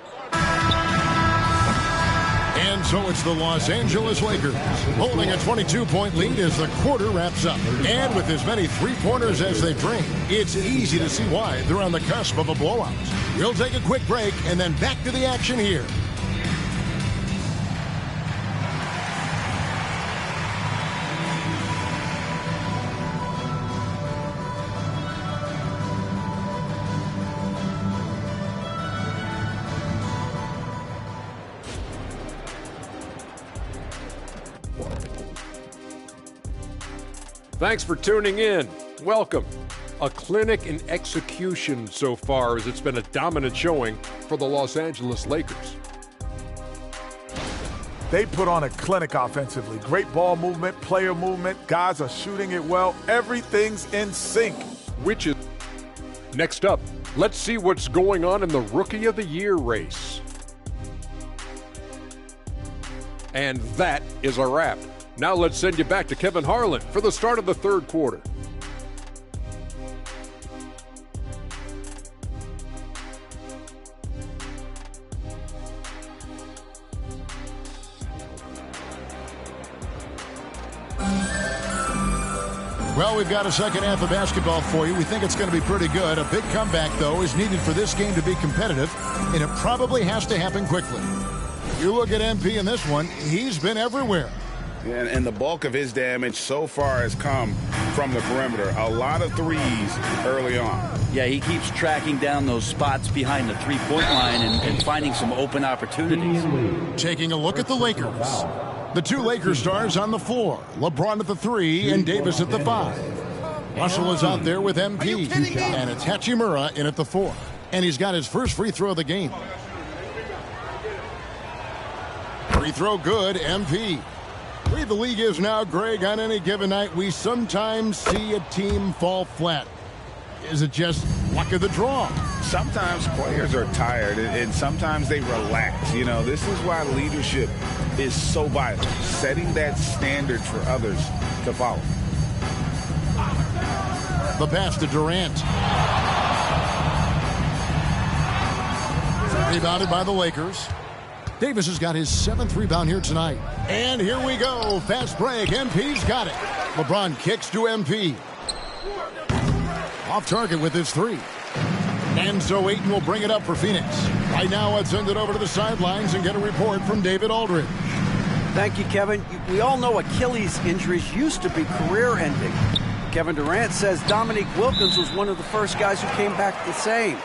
U: And so it's the Los Angeles Lakers holding a 22-point lead as the quarter wraps up. And with as many three-pointers as they bring, it's easy to see why they're on the cusp of a blowout. We'll take a quick break and then back to the action here.
E: Thanks for tuning in. Welcome. A clinic in execution so far, as it's been a dominant showing for the Los Angeles Lakers.
F: They put on a clinic offensively. Great ball movement, player movement. Guys are shooting it well. Everything's in sync.
E: Which is next up. Let's see what's going on in the Rookie of the Year race. And that is a wrap. Now let's send you back to Kevin Harlan for the start of the third quarter.
U: Well, we've got a second half of basketball for you. We think it's going to be pretty good. A big comeback, though, is needed for this game to be competitive, and it probably has to happen quickly. You look at MP in this one, he's been everywhere.
W: And the bulk of his damage so far has come from the perimeter. A lot of threes early on.
V: Yeah, he keeps tracking down those spots behind the three-point line and finding some open opportunities.
U: Taking a look at the Lakers. The two Lakers stars on the floor. LeBron at the 3 and Davis at the 5. Russell is out there with MP. And it's Hachimura in at the 4. And he's got his first free throw of the game. Free throw good, MP. The way the league is now, Greg, on any given night, we sometimes see a team fall flat. Is it just luck of the draw?
W: Sometimes players are tired, and sometimes they relax. You know, this is why leadership is so vital, setting that standard for others to follow.
U: The pass to Durant. Rebounded by the Lakers. Davis has got his 7th rebound here tonight. And here we go. Fast break. MP's got it. LeBron kicks to MP. Off target with his 3. And so Ayton will bring it up for Phoenix. Right now, let's send it over to the sidelines and get a report from David Aldridge.
B: Thank you, Kevin. We all know Achilles injuries used to be career-ending. Kevin Durant says Dominique Wilkins was one of the first guys who came back the same.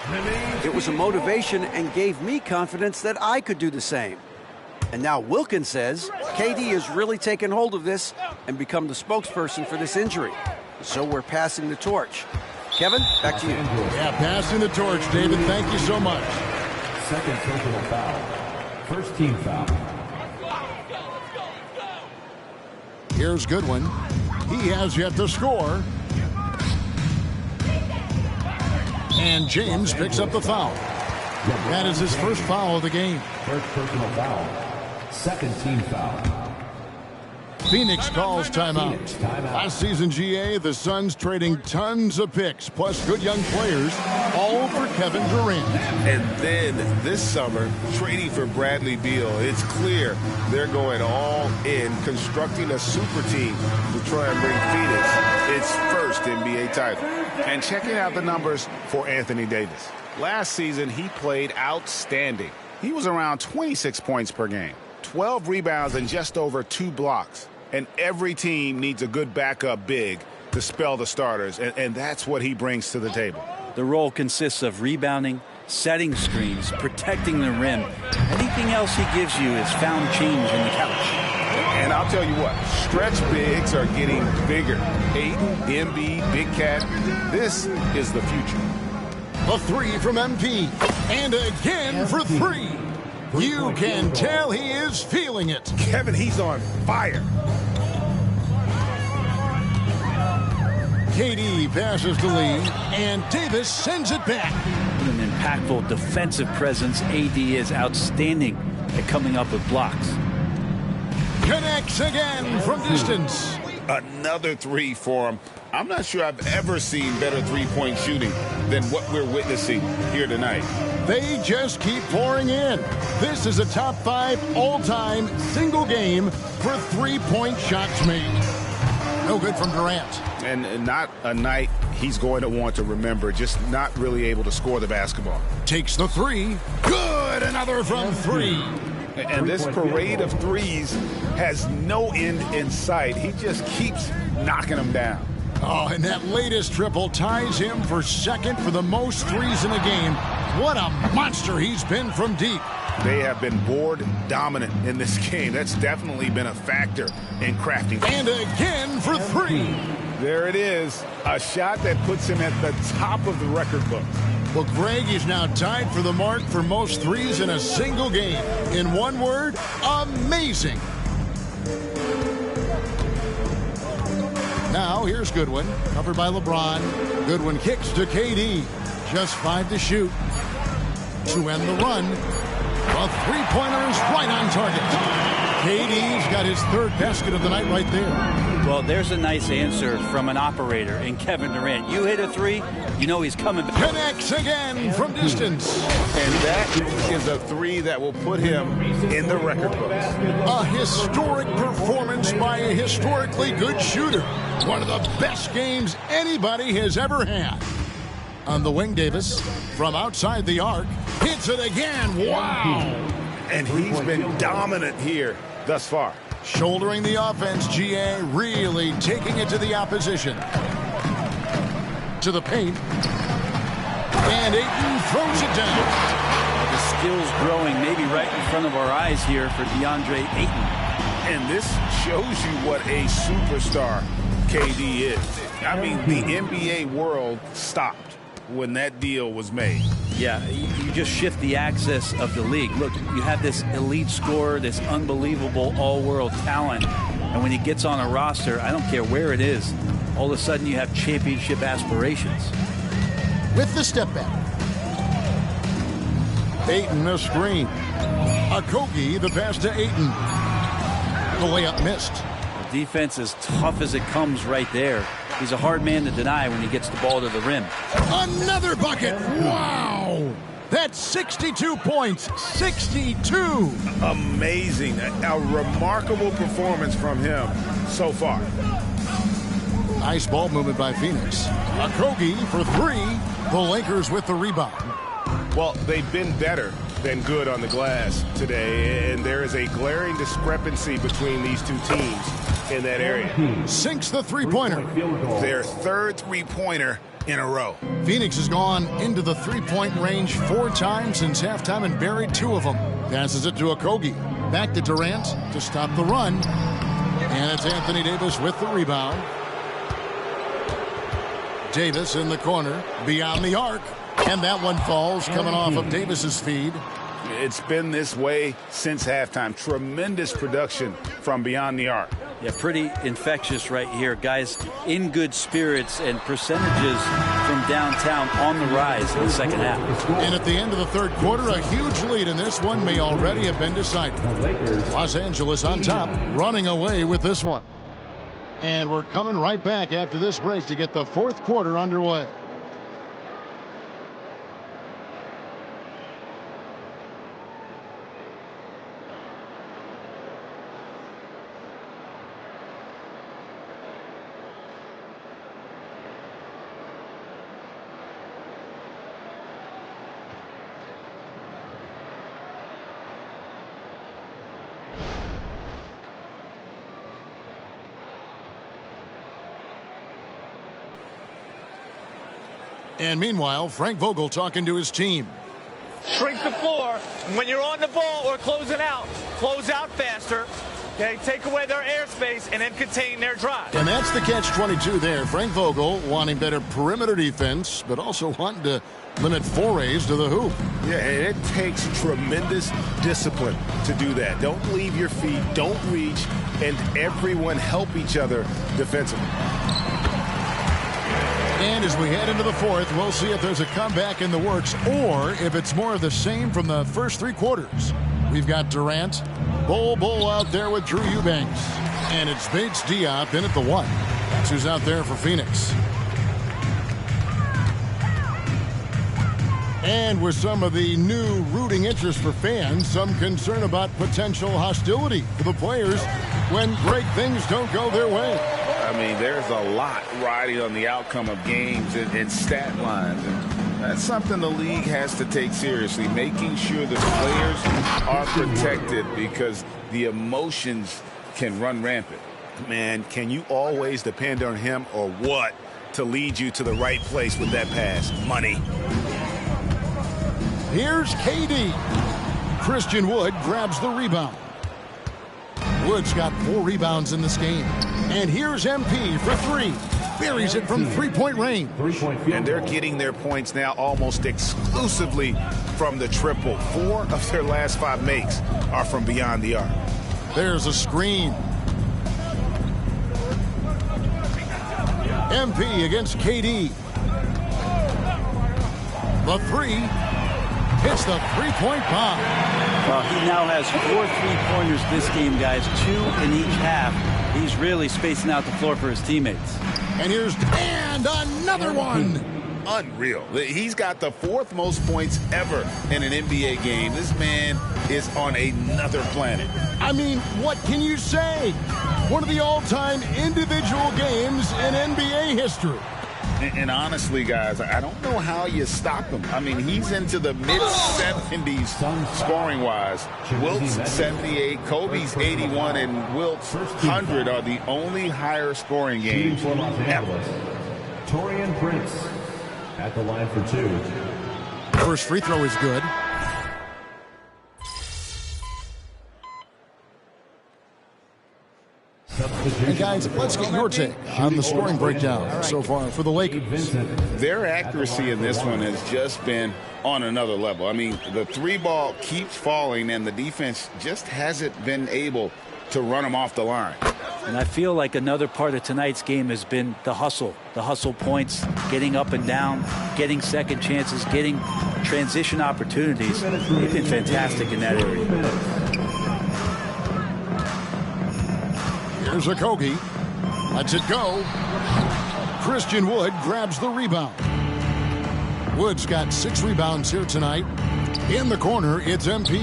B: It was a motivation and gave me confidence that I could do the same. And now Wilkins says KD has really taken hold of this and become the spokesperson for this injury. So we're passing the torch. Kevin, back to you.
U: Yeah, passing the torch, David. Thank you so much.
G: Second personal foul. First team foul.
U: Here's Goodwin. He has yet to score. And James picks up the foul. That is his first foul of the game.
G: First personal foul. Second team foul.
U: Phoenix calls timeout. Last season, GA, the Suns trading tons of picks, plus good young players, all for Kevin Durant.
W: And then this summer, trading for Bradley Beal. It's clear they're going all in, constructing a super team to try and bring Phoenix its first NBA title. And checking out the numbers for Anthony Davis. Last season, he played outstanding. He was around 26 points per game, 12 rebounds, and just over 2 blocks. And every team needs a good backup big to spell the starters, and that's what he brings to the table.
V: The role consists of rebounding, setting screens, protecting the rim. Anything else he gives you is found change in the couch.
W: And I'll tell you what, stretch bigs are getting bigger. Ayton, Embiid, Big Cat, this is the future.
U: A 3 from MP, and again for 3. You can tell he is feeling it.
W: Kevin, he's on fire.
U: KD passes to Lee, and Davis sends it back.
V: What an impactful defensive presence. AD is outstanding at coming up with blocks.
U: Connects again from distance.
W: Another 3 for him. I'm not sure I've ever seen better three-point shooting than what we're witnessing here tonight.
U: They just keep pouring in. This is a top 5 all-time single game for 3-point shots made. No good from Durant.
W: And not a night he's going to want to remember, just not really able to score the basketball.
U: Takes the 3. Good, another from 3.
W: And this parade of threes has no end in sight. He just keeps knocking them down.
U: Oh, and that latest triple ties him for second for the most threes in a game. What a monster he's been from deep.
W: They have been board dominant in this game. That's definitely been a factor in crafting.
U: And again for 3.
W: There it is. A shot that puts him at the top of the record book.
U: Well, Greg is now tied for the mark for most threes in a single game. In one word, amazing. Now, here's Goodwin, covered by LeBron. Goodwin kicks to KD. Just 5 to shoot. To end the run. The three-pointer is right on target. KD's got his 3rd basket of the night right there.
V: Well, there's a nice answer from an operator in Kevin Durant. You hit a 3, you know he's coming back.
U: Connects again from distance.
W: And that is a 3 that will put him in the record books.
U: A historic performance by a historically good shooter. One of the best games anybody has ever had. On the wing, Davis, from outside the arc, hits it again. Wow!
W: And he's been dominant here thus far.
U: Shouldering the offense, GA really taking it to the opposition. To the paint. And Ayton throws it down.
V: The skills growing maybe right in front of our eyes here for DeAndre Ayton.
W: And this shows you what a superstar KD is. I mean, the NBA world stopped when that deal was made.
V: Yeah, you just shift the axis of the league. Look, you have this elite scorer, this unbelievable all-world talent, and when he gets on a roster, I don't care where it is, all of a sudden you have championship aspirations.
U: With the step back. Ayton a screen. Okogie the pass to Ayton. The layup missed.
V: The defense as tough as it comes right there. He's a hard man to deny when he gets the ball to the rim.
U: Another bucket. Wow. That's 62 points. 62.
W: Amazing. A remarkable performance from him so far.
U: Nice ball movement by Phoenix. Okogie for three. The Lakers with the rebound.
W: Well, they've been better than good on the glass today, and there is a glaring discrepancy between these two teams in that area.
U: Sinks the three-pointer.
W: Their third three-pointer in a row.
U: Phoenix has gone into the three-point range 4 times since halftime and buried 2 of them. Passes it to Okogie. Back to Durant to stop the run. And it's Anthony Davis with the rebound. Davis in the corner, beyond the arc. And that one falls, coming off of Davis's feed.
W: It's been this way since halftime. Tremendous production from beyond the arc.
V: Yeah, pretty infectious right here. Guys in good spirits and percentages from downtown on the rise in the second half.
U: And at the end of the third quarter, a huge lead in this one may already have been decided. Los Angeles on top, running away with this one. And we're coming right back after this break to get the fourth quarter underway. And meanwhile, Frank Vogel talking to his team.
C: Shrink the floor. When you're on the ball or closing out, close out faster. Okay, take away their airspace and then contain their drive.
U: And that's the catch-22 there. Frank Vogel wanting better perimeter defense, but also wanting to limit forays to the hoop.
W: Yeah, and it takes tremendous discipline to do that. Don't leave your feet, don't reach, and everyone help each other defensively.
U: And as we head into the fourth, we'll see if there's a comeback in the works or if it's more of the same from the first 3 quarters. We've got Durant, Bull out there with Drew Eubanks. And it's Bates Diop in at the 1. That's who's out there for Phoenix. And with some of the new rooting interest for fans, some concern about potential hostility for the players when great things don't go their way.
W: I mean, there's a lot riding on the outcome of games and stat lines. And that's something the league has to take seriously, making sure the players are protected because the emotions can run rampant. Man, can you always depend on him or what to lead you to the right place with that pass? Money.
U: Here's KD. Christian Wood grabs the rebound. Wood's got 4 rebounds in this game. And here's MP for 3. Buries it from three-point range.
W: And they're getting their points now almost exclusively from the triple. 4 of their last 5 makes are from beyond the arc.
U: There's a screen. MP against KD. The 3 hits the three-point bomb.
V: Well, he now has 4 3-pointers this game, guys. 2 in each half. He's really spacing out the floor for his teammates.
U: And here's another one.
W: Unreal. He's got the 4th most points ever in an NBA game. This man is on another planet.
U: I mean, what can you say? One of the all-time individual games in NBA history.
W: And honestly, guys, I don't know how you stop him. I mean, he's into the mid-70s scoring-wise. Wilt's 78, Kobe's 81, and Wilt's 100 are the only higher scoring games ever.
G: Taurean Prince at the line for 2.
U: First free throw is good. And guys, let's get your take on the scoring breakdown so far for the Lakers.
W: Their accuracy in this one has just been on another level. I mean, the three ball keeps falling, and the defense just hasn't been able to run them off the line.
V: And I feel like another part of tonight's game has been the hustle points, getting up and down, getting second chances, getting transition opportunities. They've been fantastic in that area.
U: Here's Okogie. Lets it go. Christian Wood grabs the rebound. Wood's got 6 rebounds here tonight. In the corner, it's MP.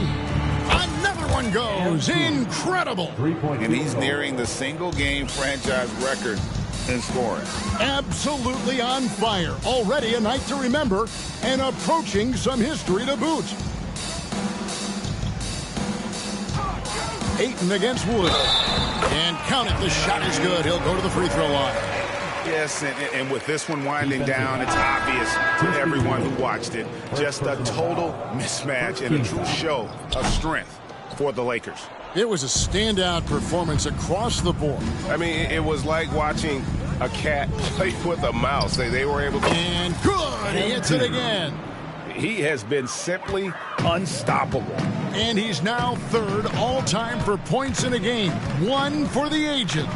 U: Another one goes. Incredible.
W: And he's nearing the single-game franchise record in scoring.
U: Absolutely on fire. Already a night to remember and approaching some history to boot. Ayton against Wood. And count it, the shot is good. He'll go to the free throw line.
W: Yes, and with this one winding down, it's obvious to everyone who watched it. Just a total mismatch and a true show of strength for the Lakers.
U: It was a standout performance across the board.
A: I mean, it was like watching a cat play with a mouse. They were able to...
U: And good! He hits it again.
W: He has been simply unstoppable.
U: And he's now third all-time for points in a game. 1 for the ages.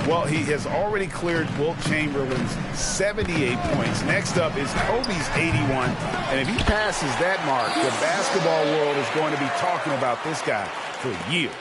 W: Well, he has already cleared Wilt Chamberlain's 78 points. Next up is Kobe's 81. And if he passes that mark, the basketball world is going to be talking about this guy for years.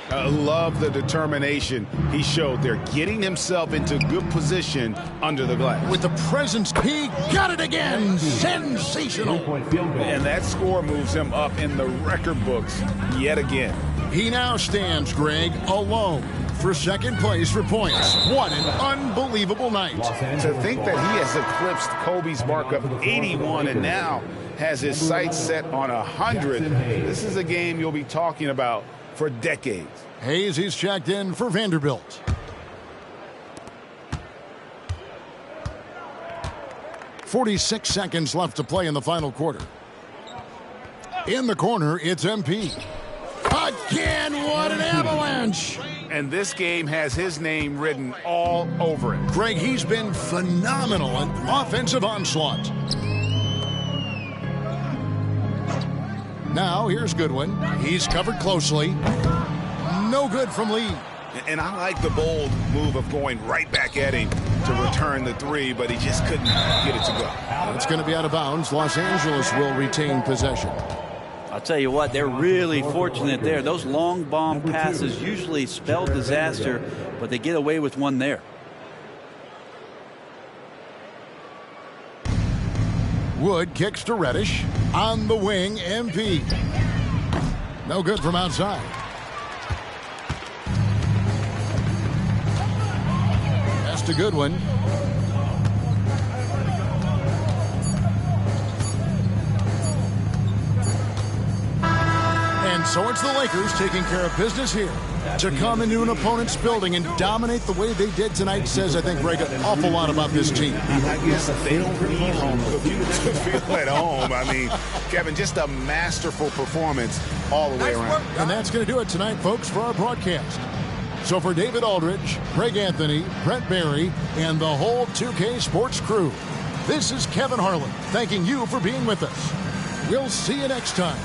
W: I love the determination he showed there, getting himself into good position under the glass.
U: With the presence, he got it again. Sensational.
W: And that score moves him up in the record books yet again.
U: He now stands, Greg, alone for second place for points. What an unbelievable night.
W: To think that he has eclipsed Kobe's mark of 81 and now has his sights set on 100. This is a game you'll be talking about for decades.
U: Hayes, he's checked in for Vanderbilt. .46 seconds left to play in the final quarter. In the corner, it's MP. Again, what an avalanche!
W: And this game has his name written all over it.
U: Greg, he's been phenomenal in offensive onslaught. Now, here's Goodwin. He's covered closely. No good from Lee.
W: And I like the bold move of going right back at him to return the three, but he just couldn't get it to go.
U: It's going to be out of bounds. Los Angeles will retain possession.
V: I'll tell you what, they're really fortunate there. Those long bomb passes usually spell disaster, but they get away with one there.
U: Wood kicks to Reddish. On the wing, MP. No good from outside. That's a good one. And so it's the Lakers taking care of business here. To come into an opponent's building and dominate the way they did tonight says, I think, Greg, an awful lot about this team.
W: I guess they don't need home to feel at home. I mean, Kevin, just a masterful performance all the way around.
U: And that's going to do it tonight, folks, for our broadcast. So for David Aldridge, Greg Anthony, Brent Barry, and the whole 2K Sports crew, this is Kevin Harlan thanking you for being with us. We'll see you next time.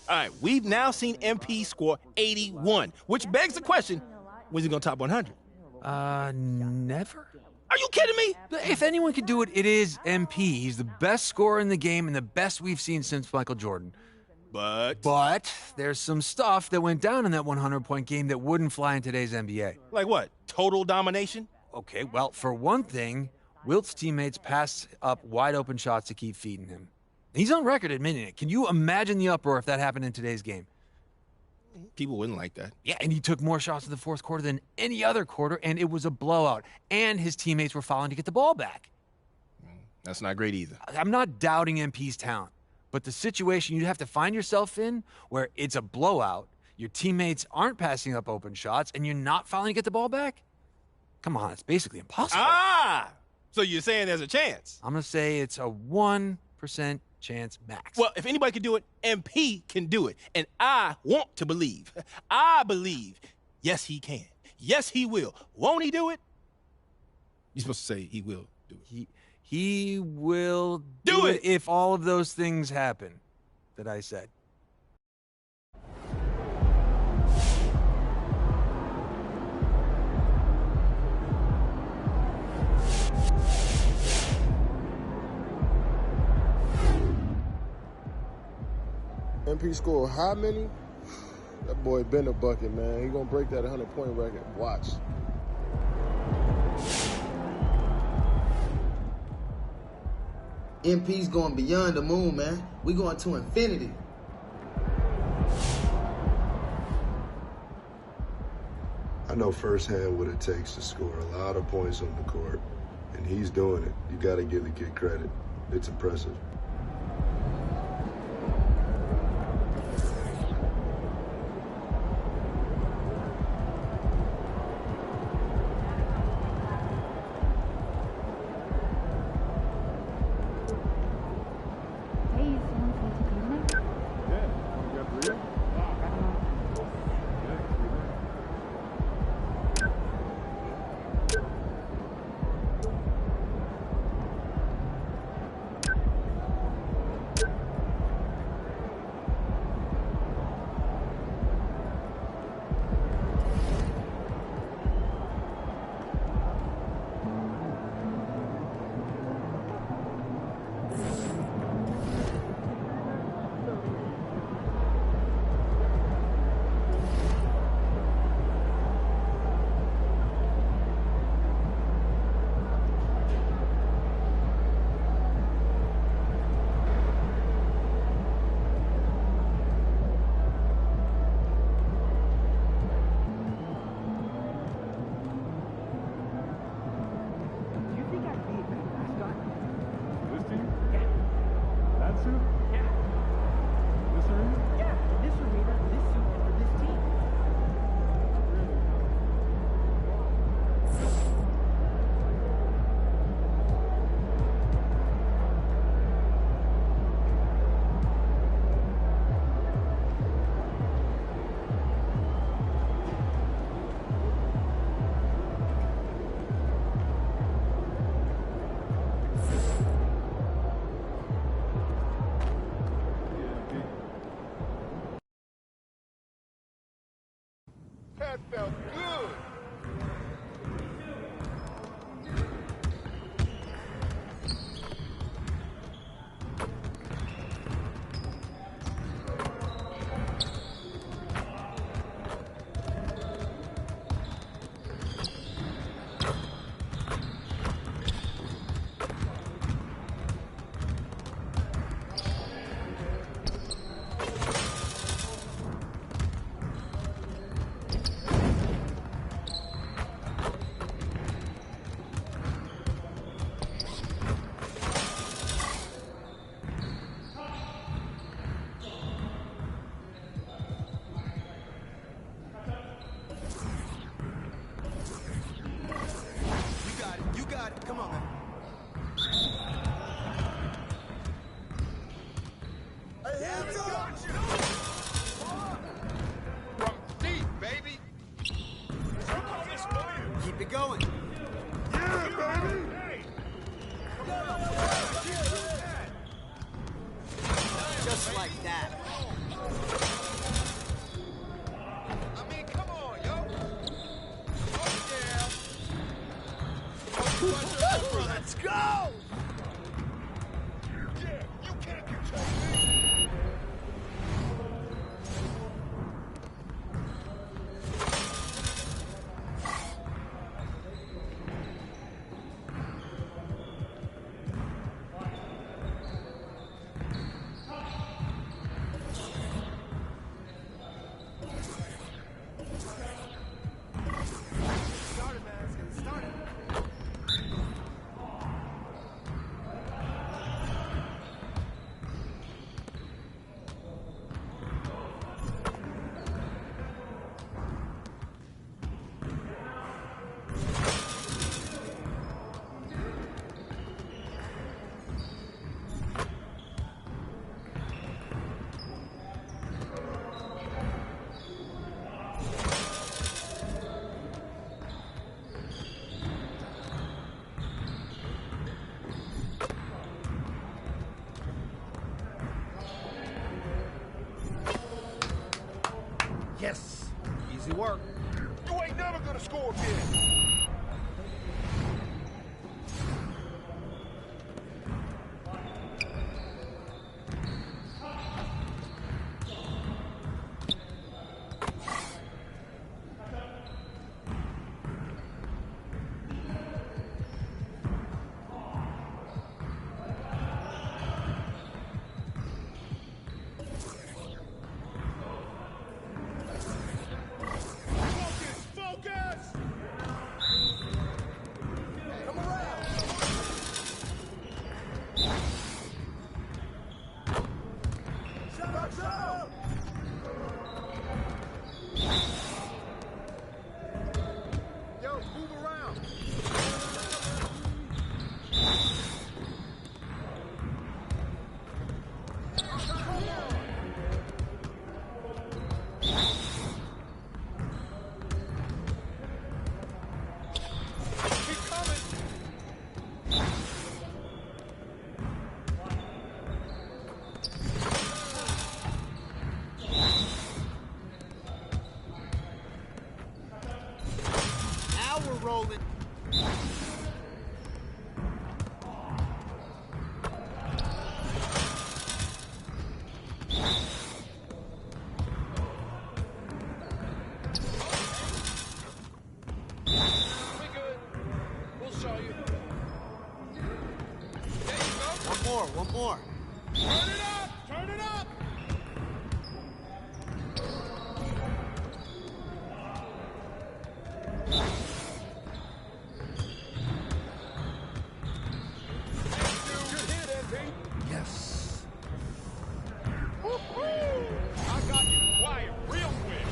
H: All right, we've now seen MP score 81, which begs the question, when's he going to top 100?
I: Never.
H: Are you kidding me?
I: If anyone could do it, it is MP. He's the best scorer in the game and the best we've seen since Michael Jordan. But there's some stuff that went down in that 100-point game that wouldn't fly in today's NBA.
H: Like what? Total domination?
I: Okay, well, for one thing, Wilt's teammates passed up wide-open shots to keep feeding him. He's on record admitting it. Can you imagine the uproar if that happened in today's game?
H: People wouldn't like that.
I: Yeah, and he took more shots in the fourth quarter than any other quarter, and it was a blowout. And his teammates were fouling to get the ball back.
H: That's not great either.
I: I'm not doubting MP's talent, but the situation you have to find yourself in where it's a blowout, your teammates aren't passing up open shots, and you're not fouling to get the ball back? Come on, it's basically impossible.
H: So you're saying there's a chance?
I: I'm going to say it's a 1% chance max.
H: Well, if anybody can do it, MP can do it. And I want to believe. I believe. Yes, he can. Yes, he will. Won't he do it? You're supposed to say he will do it.
I: He will do it if all of those things happen that I said.
P: MP scored how many? That boy been a bucket, man. He gonna break that 100-point record. Watch.
K: MP's going beyond the moon, man. We going to infinity.
X: I know firsthand what it takes to score a lot of points on the court, and he's doing it. You got to give the kid credit. It's impressive.
O: That felt good.
K: Come on, man.
O: From deep, baby.
B: Keep it going.
O: Yeah, baby!
B: Just like that.
O: I mean, come on, yo. Oh, yeah.
B: Let's go!
O: Yeah, you can't control me.
N: Started, man. It's getting started. Yes. Easy work.
O: You ain't never gonna score again. Focus! Come around! Shut up! Yo, move around! Keep coming!
B: Now we're rolling.
O: We good. We'll show you. There you go.
B: One more.
O: Turn it up! Turn it up! Good hit, MP.
N: Yes.
O: Woo-hoo! I got you quiet real quick.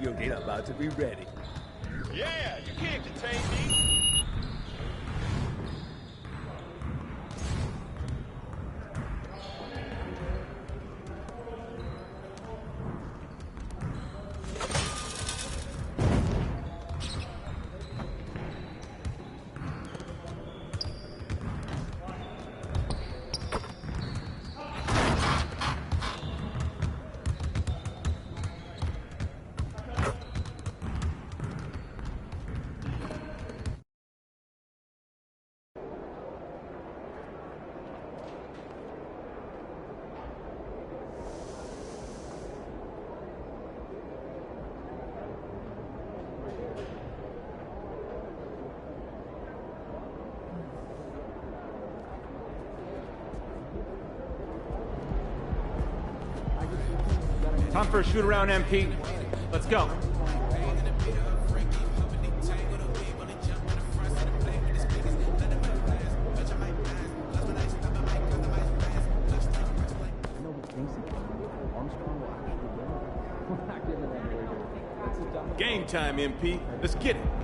J: You're about to be ready.
O: Yeah, you can't contain me.
R: Time for a shoot around, MP. Let's go.
S: Game time, MP. Let's get it.